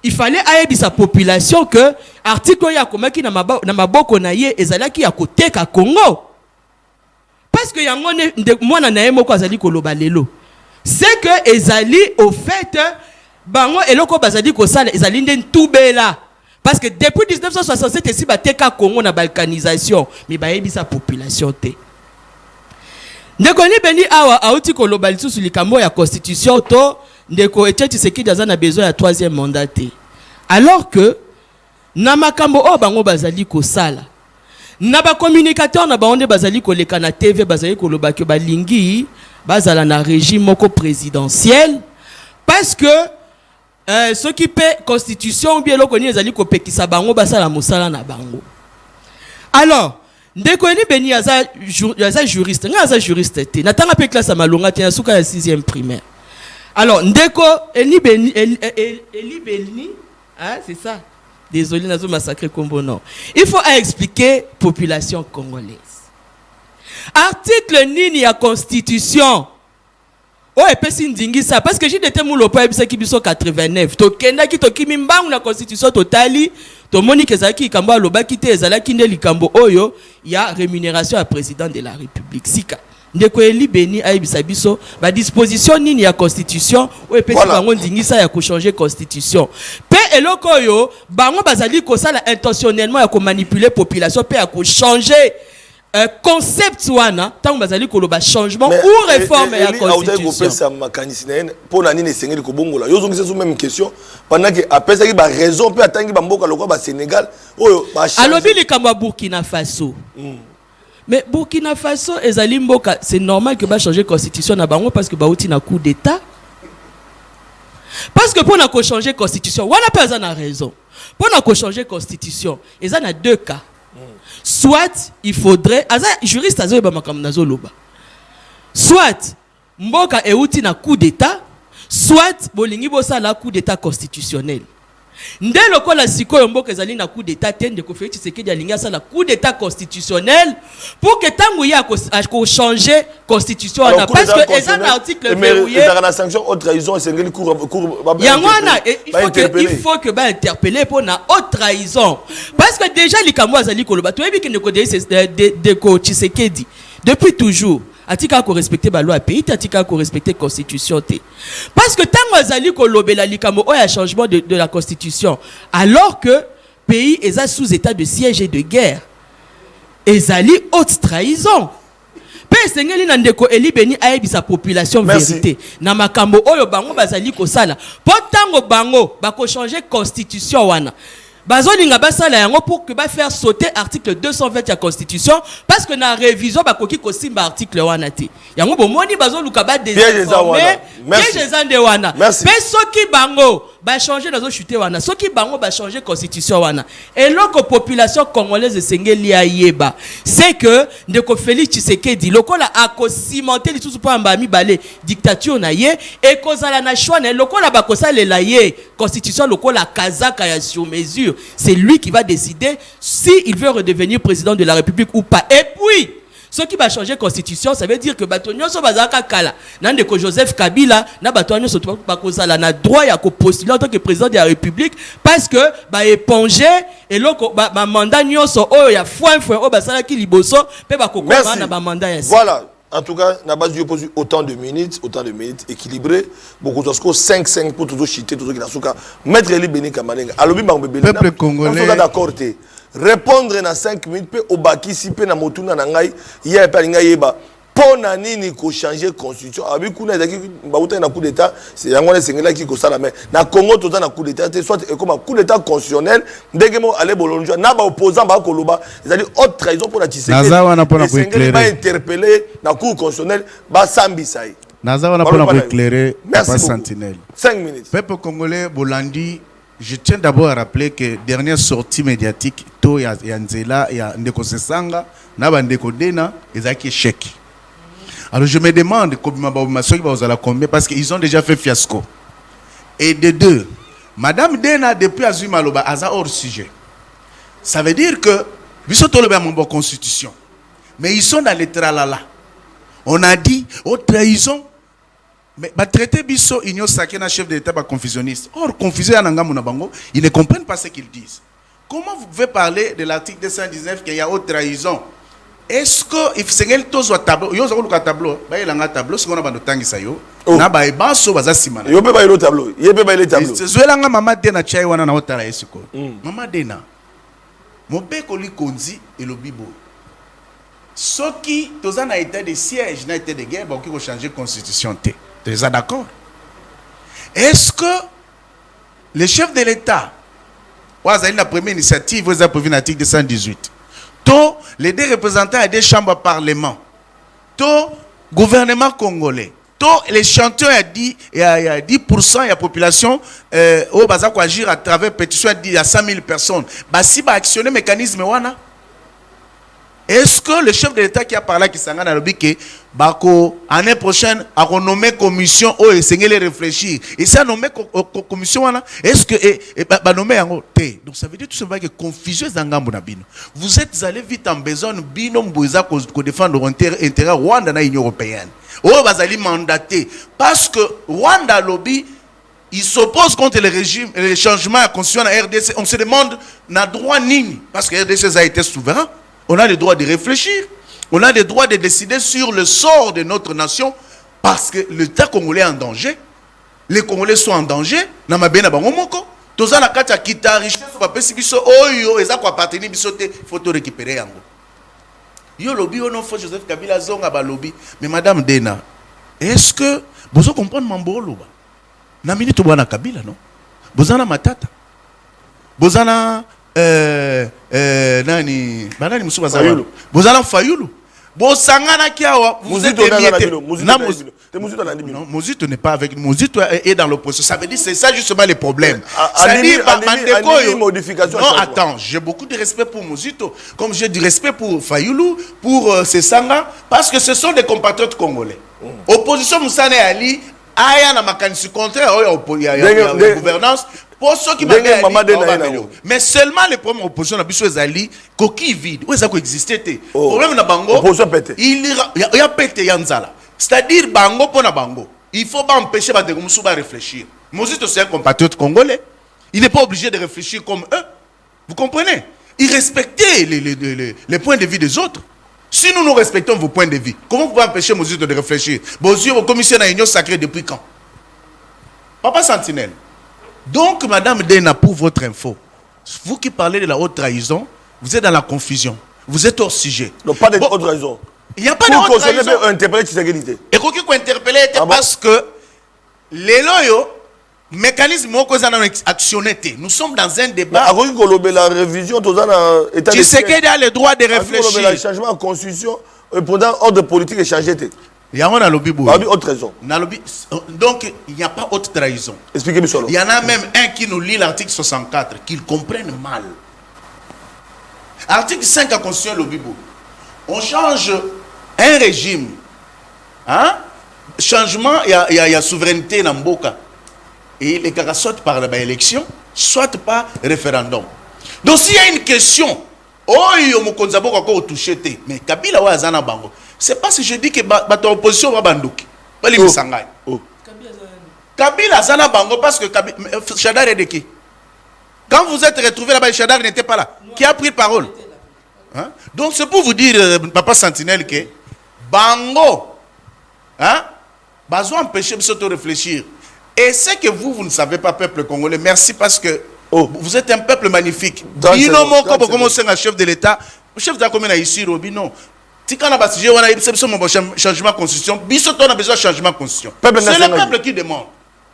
Il fallait ayebisa population que article ya komaki na maboko na ye ezalaki ya koteka Congo. Parce que yango moi na naye moko azali koloba lelo c'est que ezali au fait bango eloko bazali ko sala ezali nden tubela parce que depuis 1967 esi bateka Congo na balkanisation mais bayebisa population te ndeko ni beni awa auti koloba lisusu likambo ya constitution to ndeko Etienne Tshisekedi aza na besoin ya 3e mandat te alors que na makambo o bango bazali ko sala na ba communicateur na baonde bazali koleka na TV bazali koloba ke balingi bazala na régime moko présidentiel parce que ce qui paie constitution bien lokoni ezali kopekisa bango basala mosala na bango. Alors ndeko Eli Beni aza juriste nga aza juriste te natanga pe classe malonga te suka ya 6e primaire. Alors ndeko Eli Beni hein c'est ça, désolé nazo massacrer kombo non, il faut expliquer population congolaise article nini ya constitution oh epesi ndingisa parce que j'ai été moulopa ebisa ki biso 89 to kenda ki to kimi mbangu na constitution totali to moni kezaki kambo alobaki te ezalaki nde likambo oyo ya rémunération à président de la République sika ndeko Eli Beni ayebisa biso ba disposition nini ya constitution o epesi bango ndingisa ya ko changer constitution pe eloko oyo bango bazali ko sala intentionnellement ya ko manipuler population pe ya ko changer concept wana tant bazali koloba changement ou réforme ya constitution
pour la nini sengeli ko bongola yo zongisa sous même question pendant que apesa ki ba raison pe atangi ba mboka lokwa ba Sénégal oyo ba
alobi likambo Burkina Faso. Mais Burkina Faso ezali mboka c'est normal que ba changer constitution na bango parce que ba outi na coup d'état parce que pour na ko changer constitution wana pe za na raison pour na ko changer constitution eza na deux cas. Soit il faudrait aza juriste azo ba makam nazo loba soit mboka euti na coup d'état soit bolingi bosa la coup d'état constitutionnel nde lokola sikoyo mboka ezali na coup d'état tende ko Félix Tshisekedi alinga sa la coup d'état constitutionnel pour que tangu ya ko changer constitution na parce que eza na article verrouillé
la sanction haute trahison et sengeli cour
yangwana il faut que ba interpeller pour na haute trahison parce que déjà likambo azali koloba to yebi kende ko de ko Tshisekedi depuis toujours atika ko respecter ba loi pays atika ko respecter constitution te parce que tango azali ko lobela likambo o ya changement de la constitution alors que pays est sous état de siège et de guerre ezali haute trahison pe sengeli na ndeko Eli Beni ayebisa population vérité na makambo oyo bango bazali ko sala po tango bango ba ko changer constitution wana bazolinga basala yango pour que ba faire sauter article 220 de la constitution parce que na révision bakoki ko simba article wana te yango bomoni bazoluka ba désinformer piège ezande wana pe soki bango ba changer nazo chuter wana soki bango ba changer constitution wana et loko population congolaise sengeli ayeba c'est que ndeko Félix Tshisekedi lokola ako cimenter li tout pa mbami balé dictature na ye et kozala na choix na lokola bakosalela ye constitution lokola kazaka ya sur mesure. C'est lui qui va décider s'il veut redevenir président de la République ou pas. Et puis, ce qui va changer la constitution, ça veut dire que Batonio Sobazaka Kala, Nandeko Joseph Kabila, na Batonio Sobazaka na droit à postuler en tant que président de la République parce que ba éponger et loko ba mandat nyonso o ya foin o basala ki liboso pe ba kokoma na ba mandat ya.
Voilà. En tout cas, na base du opposé autant de minutes équilibrés. Beaucoup de choses 5 pour tout chiter tout qui nasuka. Maître Eli Beni Kamalenga. Alobi Bangobeli.
Peuple congolais.
On est d'accord te. Répondre na 5 minutes pe obaki si pe na motuna na ngai ya pe linga yeba. Pona nini ko changer constitution. Abi kuna ezaki ba uta na coup d'état, c'est yango na sengela ki ko sala mais na Congo tota na coup d'état soit comme un coup d'état constitutionnel ndenge mo aller bolonjwa na ba opposant ba ko loba, c'est-à-dire haute trahison pour la Tshisekedi.
Naza wana pona ko éclairer.
Ba interpeller na cour constitutionnelle ba sambisa yi.
Naza wana pona ko éclairer pas sentinelle.
5 minutes.
Peuple congolais Bolandi, je tiens d'abord à rappeler que dernière sortie médiatique to ya Nzela ya Ndeko Sesanga na ba Ndeko Dena ezaki échec. Alors je me demande combien parce qu'ils ont déjà fait fiasco. Et de deux, Madame Dena depuis Azui Maloba a hors sujet. Ça veut dire que ils sont dans la constitution. Mais ils sont dans les tralala. On a dit trahison. Mais traiter Bisso Igno Sakena chef d'État confusionniste. Or confusion ils ne comprennent pas ce qu'ils disent. Comment vous pouvez parler de l'article 219 qu'il y a haute trahison? Est-ce que if sengel tozo tableau yo zako luka tableau ba yelanga tableau siko na bando tangisa yo na ba ebanso baza simana
yo pe ba yelo tableau ye pe ba yele tableau
zwelanga mama Dena chai wana na otala esiko mama Dena mobeko likonzi elobibo soki toza na état de siège na état de guerre ba ko changer constitution te êtes d'accord? Est-ce que le chef de l'État ouazali la première initiative vous a prévu l'article 218 les deux représentants des chambres parlement, tout gouvernement congolais, tous les chanteurs a dit il y a 10% de la population au bazar quoi agir à travers pétition il y a 100 000 personnes. Bah si bah actionner mécanisme wana.
Est-ce que le chef de l'État qui a parlé qui s'engage dans le but que bako année prochaine a renommé commission oh et les réfléchir et ça nommé commission là est-ce que ba nommé en té donc ça veut dire tout simplement que confusion zangambo na bino vous êtes allé vite en besoin bino mboza ko défendre intérêt Rwanda na Union européenne oh bazali mandaté parce que Rwanda lobby il s'oppose contre le régime et les changements à constitution à RDC on se demande n'a droit nini parce que RDC a été souverain. On a le droit de réfléchir. On a le droit de décider sur le sort de notre nation parce que l'État congolais est en danger. Les Congolais sont en danger. Namabena bangomoko. Toza na kati ya kita richesse ba pesi biso oyo eza ko appartenir biso te faut to récupérer yango. Yo lobby ono fo Joseph Kabila zonga ba lobby. Mais madame Dena, est-ce que vous comprenez mambolo ba? Na minute bwana Kabila non? Bozana matata. Bozana nani banani musuba za bozala Fayulu bosangana kiawa vous êtes émietté non Mozito n'est pas avec Mozito est dans l'opposition ça veut dire c'est ça justement les problèmes ça dit modification non attends j'ai beaucoup de respect pour Mozito comme j'ai du respect pour Fayulu pour Sesanga parce que ce sont des compatriotes congolais opposition Moussane Ali aya na makanisi contraire la gouvernance pour ceux qui mais seulement les problèmes opposition na biso ezali coquille vide où ça existait problème na bango il y a pété yanzala c'est-à-dire bango pona bango il faut pas empêcher ba de musuba réfléchir Mozito c'est un compatriote congolais il n'est pas obligé de réfléchir comme eux vous comprenez il respectait les points de vue des autres. Si nous respectons vos points de vue, comment vous pouvez empêcher Mozito de réfléchir? Vos yeux, vos commissions à l'Union sacrée depuis quand? Papa Sentinelle. Donc, Madame Dena, pour votre info, vous qui parlez de la haute trahison, vous êtes dans la confusion. Vous êtes hors sujet.
Non, pas de haute trahison.
Il n'y a pas de haute trahison.
Pour interpeller Tshisekedi.
Et quoi qu'il faut interpeller, parce que les loyaux, mécanisme actionné. Nous sommes dans un débat.
La révision,
Tshisekedi a le droit de réfléchir.
Le changement en constitution, pendant ordre politique est changé.
Il y a un lobby.
Haute trahison.
Donc, il n'y a pas haute trahison.
Expliquez-moi.
Il y en a même un qui nous lit l'article 64, qu'ils comprennent mal. Article 5 de la Constitution lobby. On change un régime. Hein? Changement, il y a souveraineté dans Mboka. Et les cas soit par l'élection, soit par référendum. Donc s'il y a une question, mais Kabila wa azana bango. C'est pas si je dis que ton opposition va bandouki. Pas les Missangay. Kabila azana bango parce que Chadar est de qui? Quand vous êtes retrouvé là-bas, Chadar n'était pas là. Qui a pris parole? Hein? Donc c'est pour vous dire, Papa Sentinelle, que bango, hein? Bazo empêcher de réfléchir. Et c'est que vous ne savez pas, peuple congolais. Merci parce que vous êtes un peuple magnifique. Bino moko comme chef de l'État, chef de la commune ici, Robino. Tika na basije wana changement de constitution. Biso on a besoin de changement de constitution. C'est le peuple qui demande.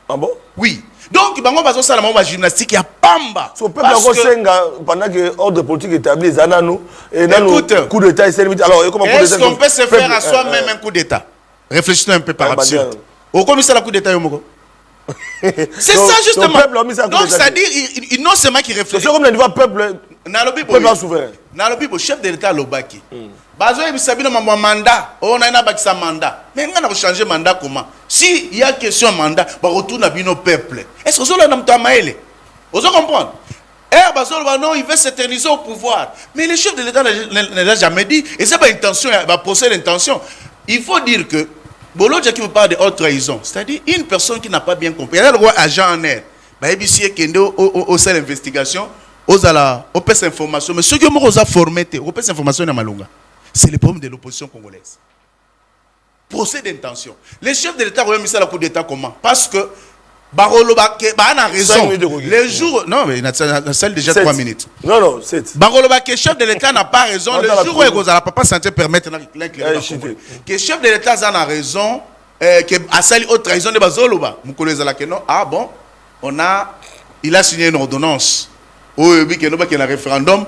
Ah bon?
Oui. Donc bango bazo sala ma gymnastique ya pamba.
So peuple ko senga pendant que ordre politique établi zananu et nanu coup d'état est alors comment
est-ce qu'on peut se faire à soi-même un coup d'état? Réfléchissons un peu par absurde. Au commissaire la coup d'état yomoko. C'est ça justement. Donc c'est-à-dire non seulement qui réfléchit.
C'est comme le niveau peuple souverain.
Nalobi bo chef de l'État lobaki. Bazo ebisabino mambo mandat. On a bakisa mandat. Mais on a changer mandat comment? Si il y a question mandat, ba retourne à bino peuple. Est-ce que cela n'a pas maélé? Vous comprenez? Bazo non, il veut s'éterniser au pouvoir. Mais le chef de l'État ne l'a jamais dit et c'est pas intention, va procéder l'intention. Il faut dire que Bolodja qui vous parle de haute trahison, c'est-à-dire une personne qui n'a pas bien compris. Elle a le droit agent en air. Baïbissier Kendo au sein d'investigation, aux informations. Mais ceux qui ont formé, aux informations dans Malunga, c'est le problème de l'opposition congolaise. Procès d'intention. Les chefs de l'État ont mis ça à la coup d'État comment? Parce que Barolo a raison. Les jours. Non, mais il y a celle déjà 3 minutes.
Non, 7.
Barolo chef de l'État n'a pas raison. Le jour où il n'a pas santé permettre l'éclairage. Que chef de l'État a raison. Que a sali haute trahison de Bazoloba. Ah bon, il a signé une ordonnance. Il y a un référendum.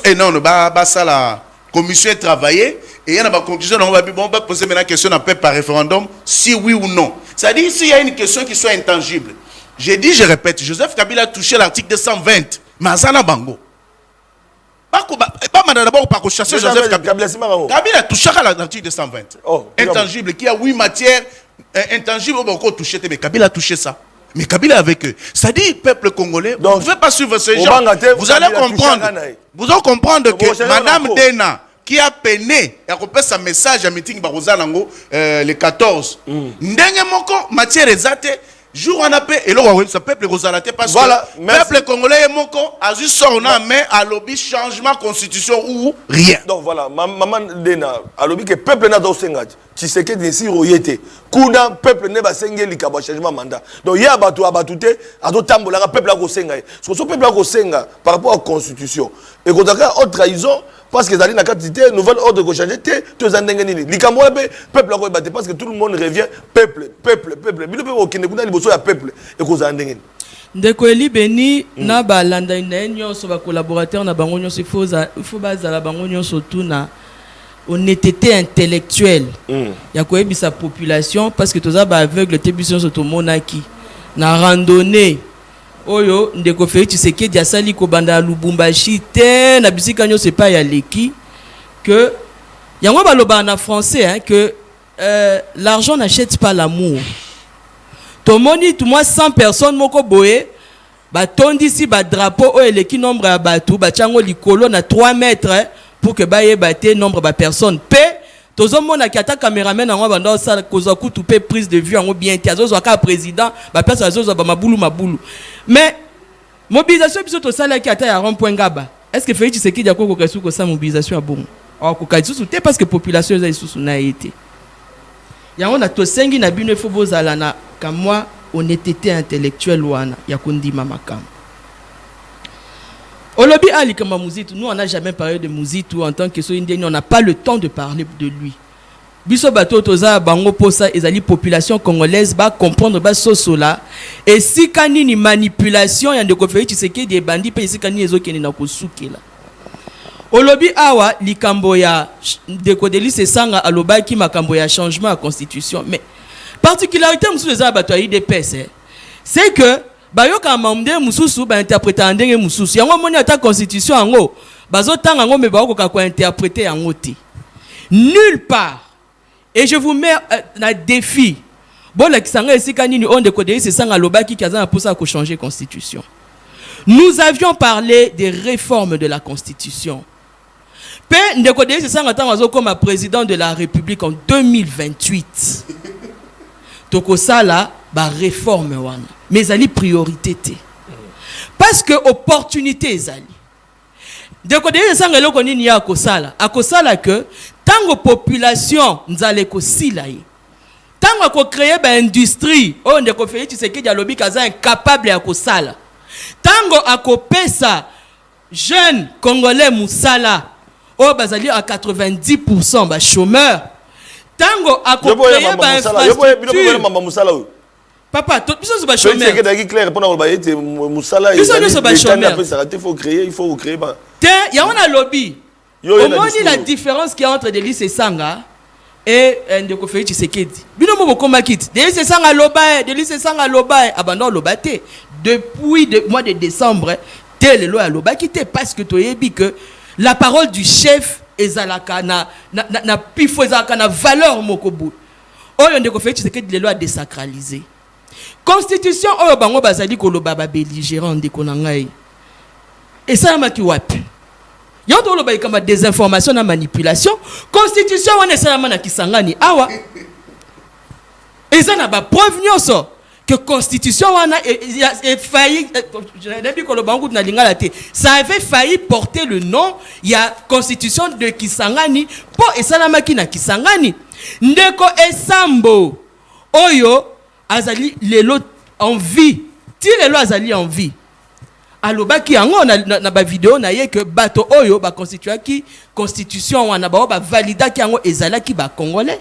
Et non, la commission est travaillée. Et il y a une conclusion. On va poser maintenant la question par référendum. Si oui ou non. C'est-à-dire, s'il y a une question qui soit intangible. J'ai dit, je répète, Joseph Kabila a touché l'article 220. Mazana Bango. Pas manda d'abord par chasser Joseph Kabila. Kabila touché à l'article 220. Intangible, qui a 8 matières intangibles, on va toucher, mais Kabila a touché ça. Mais Kabila avec eux. Ça dit, peuple congolais, vous ne pouvez pas suivre ces gens. Vous allez comprendre que Madame Dena, qui a peiné, et a repéré sa message à meeting Barozanango le 14. Ndenge moko, matière exacte, jour on a payé, et là, ça peuple Rosalate, parce que le peuple congolais est moko, a juste sorti en main à lobby changement constitution ou rien.
Donc voilà, maman Dena, à lobby que peuple n'a pas sengat. Tu sais que d'ici royauté, kuna peuple ne va senga li kaba changement mandat. Donc il y a abatute, ato tambola peuple a ko senga. Ce peuple a ko senga par rapport à la constitution. Et quand on a autre trahison parce que dans la quantité nouvelle ordre ko changer té to zandengeni. Li kamwa peuple a ko battre parce que tout le monde revient peuple. Bino pe okende kuna liboso ya peuple et ko zandengeni.
Ndeko eli beni na ba landa inenyo so ba collaborateur na bango nyonso il faut bazala bango nyonso tuna honnêteté intellectuelle. Ya koyebi sa population parce que toza ba aveugle te biso so to monaki na randonnée oyo ndeko Félix Tshisekedi asali ko banda Lubumbashi te na bisika nyonso c'est pas ya leki que yango baloba na français hein, que l'argent n'achète pas l'amour. Tomoni tout moi 100 personnes moko boye ba tondi si ba drapeau o eleki nombre ya batu ba chango likolo na 3 mètres hein, pour que ba yebate nombre ba personnes pe tozo mona ki ata cameraman ngo banda sala koza kutu pe prise de vue ngo bien ti azozo ka président ba personne azozo ba mabulu mais mobilisation biso to sala ki ata ya rond-point ngaba est-ce que Félix Tshisekedi a ko kasu ko sa mobilisation a bon o ko kasu te parce que population za isusu na été yango na to sengi na bino fo bozala na kamwa honnêteté intellectuelle wana ya kondima makam. Olobi Ali kama Muzitu, nous on n'a jamais parlé de Muzitu en tant que so indien, on n'a pas le temps de parler de lui. Biso bato toza bango posa ezali population congolaise ba comprendre ba sosola et si kanini manipulation ya ndeko Félix Tshisekedi bandi pe si kanini ezokeni na kosukela. Olobi awa likambo ya ndeko Delice Sanga alobaki makambo ya changement à constitution mais particularité mususu za bato ya IDPS c'est que bayoka mamde mususu ba interpréter ndenge mususu yango moni ata constitution yango bazotanga ngo me bakoka ko interpréter yango te nulle part et je vous mets na défi bon la kisanga esika nini on ndeko Delice Sanga alobaki kaza pour ça ko changer constitution. Nous avions parlé des réformes de la constitution. Pe ndeko Delice Sanga tango comme président de la République en 2028. Toko sala ba réforme wana mais ali priorité te parce que opportunité ezali ndeko Delice Sanga eloko nini ya akosala que tango population nzale ko sila ye tango ko créer ba industrie o ndeko Félix Tshisekedi alobi kaza incapable ya kosala tango akopesa jeune congolais musala o bazali à 90% ba chômeur tango akopeye ba infrastructure papa tout biso so ba chômeur
c'est clair pendant ba yete musala
biso so ba chômeur
il faut créer ba
te ya on a lobby au moins la différence qui entre Delice Sanga et ndeko Félix Tshisekedi bino mo koma kit Delice Sanga loba abandon lobate depuis le mois de décembre tel loi loba quitté parce que toyebi que la parole du chef ezalaka na pifo ezalaka na valeur mokobu oyo ndeko Félix Tshisekedi lelo a désacralisé constitution oyo bango bazali koloba ba belligérant ndeko na ngai et ça maki wapi yoto loba ikama désinformation na manipulation constitution wana salama na kisangani awa eza na ba preuve nyonso que constitution wana est failli ça avait failli porter le nom il y a constitution de Kisangani pour esalamaki na Kisangani ndeko Esambo oyo azali lelo en vie ti lelo azali en vie alobaki yango na ba vidéo na ye que bato oyo ba constituaki constitution wana ba validaki yango ezalaki ba congolais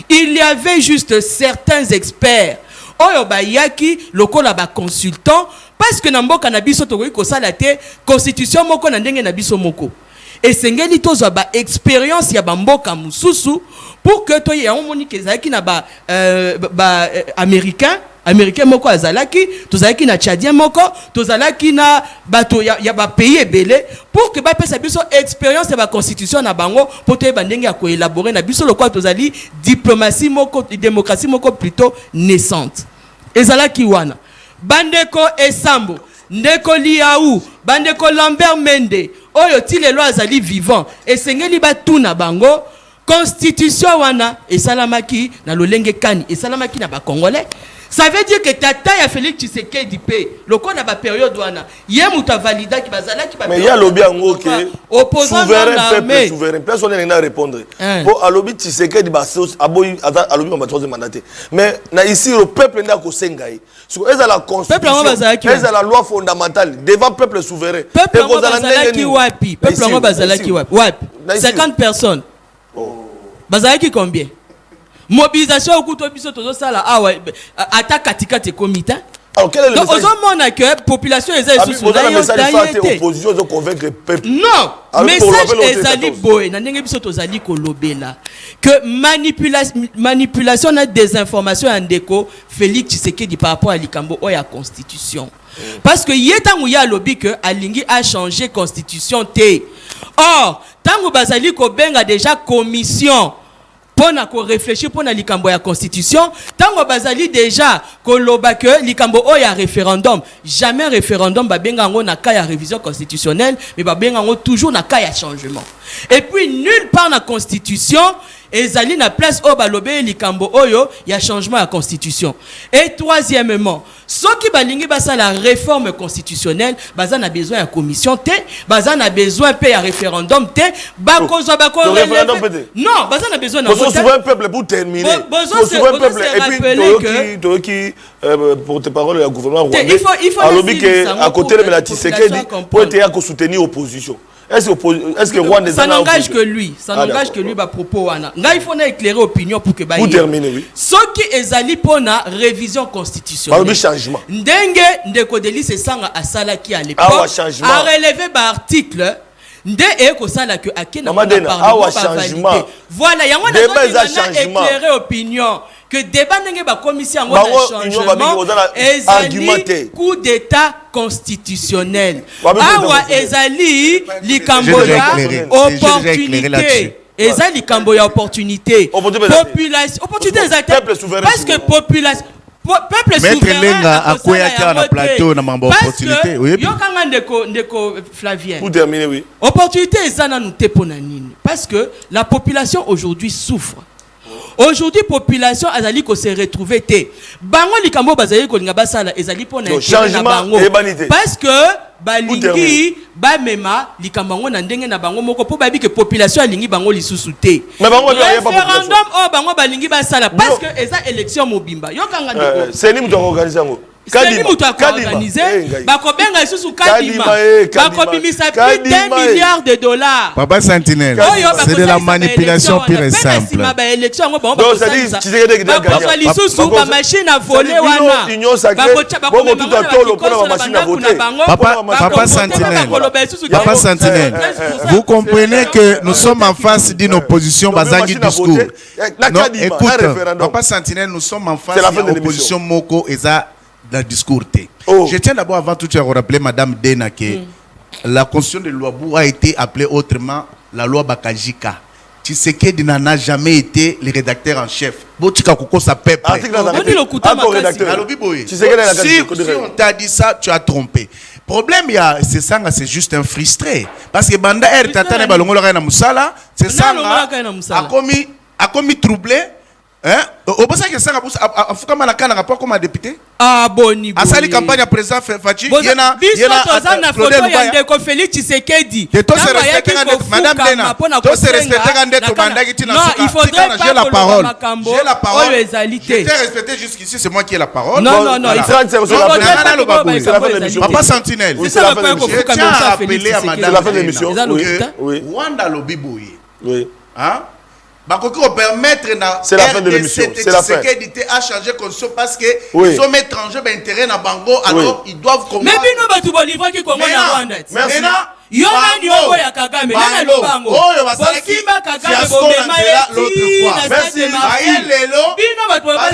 il y avait juste certains experts oyo bayaki lokola ba consultant parce que na mboka na biso tokoki kosala te constitution moko na ndenge na biso moko esengeli tozwa ba expérience ya ba mboka mususu pour que to ya omoni kezaki na ba américain américain moko azalaki tozalaki na tchadien moko tozalaki na bato ya ba pays ebele pour que ba pesa biso expérience ya ba constitution na bango pour te bandenge ya ko élaborer na biso lokwa tozali diplomatie moko démocratie moko plutôt naissante ezalaki wana bandeko Esambo ndeko Liaou bandeko Lambert Mende oyo ti lelo azali vivant esengeli batuna bango constitution wana esalamaki na lolenge kani esalamaki na ba congolais. Ça veut dire que tata ya Félix Tshisekedi pe loko na ba période wana ye muta valida ki bazala ki ba
mais ya lobi yango ke
opposant
souverain peuple souverain personne n'est à répondre pour alobi Tshisekedi ba aboyi alobi ba troisième mandat mais na ici le peuple nda ko sengai so eza la constitution eza la loi fondamentale devant peuple souverain
peuple ngo bazala ki wapi peuple ngo bazala ki wapi 50 personnes bazala ki combien mobilisation au couteau biso tozo sala awa attaque katikati komita.
Alors quel est le message?
Ozomona que population eza sous
la opposition de convaincre le peuple.
Non, message ezali boy na ndenge biso tozali kolobela que manipulation na désinformation en déco Félix Tshisekedi par rapport à likambo o ya constitution. Parce que yetangu ya lobi que alingi a changé constitution té. Or, tangu bazali ko benga déjà commission pour réfléchir pour la likambo ya constitution tango bazali déjà koloba que likambo o ya référendum jamais référendum ba benga ngo na cas ya révision constitutionnelle mais ba benga ngo toujours na cas ya changement et puis nulle part na constitution ezali na place o balobe likambo oyo ya changement ya constitution. Et troisièmement ceux qui balingi basa la réforme constitutionnelle baza na besoin ya commission té baza na besoin pe ya référendum té bakozwa non baza na besoin na
souverain peuple pour terminer souverain peuple et puis qui porte-parole du gouvernement rwandais il faut à côté de la Tshisekedi pour être soutenir opposition. Est-ce que Rwanda
ça n'engage que lui, ça n'engage que lui ba propos wana. Nga il faut na éclairer opinion pour que ba.
Pour terminer oui.
Ce qui ezali pona révision constitutionnelle.
Ba changement.
Ndenge ndeko Delis sanga asala ki à l'époque a relevé ba article nde eko sala que akena na
changement.
Voilà, yango na éclairer opinion que débat n'engé ba commission en changement ezali coup d'état constitutionnel. Awa ezali likambo ya opportunité. Ezali likambo ya opportunité. Population opportunité parce que population peuple souverain
Lenga akoyaka na plateau na mambo opportunité oui
yokanga ndeko Flavien
pour terminer oui
opportunité ezana nous te pona nini parce que la population aujourd'hui souffre. Aujourd'hui population azali ko se retrouver té bango likambo bazali ko linga basala ezali pona
changement
parce que balingi ba mema likambo ngo na ndenge na bango moko po babi que population alingi bango lisusu té référendum o bango balingi basala parce que eza élection mobimba yokanga ndeko
c'est ni muto organiser ngo
bakobenga isusu kadima bakobimisa plus d'1 milliard de dollars.
Papa Sentinelle, c'est de la manipulation pure et simple.
Ba machine à voler wana.
Papa Sentinelle, vous comprenez que nous sommes en face d'une opposition bazangi discours. Non, écoute, Papa Sentinelle, nous sommes en face d'une opposition moko eza dans le discours. Je tiens d'abord avant tout à rappeler Madame Dena que la constitution de Luabu a été appelée autrement la loi Bakajika. Tshisekedi n'a jamais été le rédacteur en chef. Botika Koko sa peuple. Si on t'a dit ça, tu as trompé. Problème, c'est ça, c'est juste un frustré. Parce que Banda R Tatane Balongolo na Musala, c'est ça a commis troublé. Hein? Au bout que ça a fait comme un rapport comme un député.
Ah boni.
A sali campagne à président Fachi.
Yena photo ya ndeko Félix Tshisekedi.
Madame Dena. To se respecter quand ndeko bandaki tina.
Non, il faudrait pas
j'ai la parole.
J'ai la parole.
Je t'ai respecté jusqu'ici, c'est moi qui ai la parole.
Non, il faut
Papa Sentinelle.
C'est ça le point qu'on faut comme ça Félix.
C'est la fin de l'émission.
Oui. Wanda Lobiboye.
Oui.
Hein?
C'est la fin de l'émission. C'est la fin.
A changé constitution parce que ils ont étrangers intérêt dans Bango alors ils doivent
mais bino batu bolivra ki Congo na Rwanda. Yo nani obo ya Kagame na Lubango. Bosimba Kagame bomema l'autre fois.
Merci.
Bino batu bolivra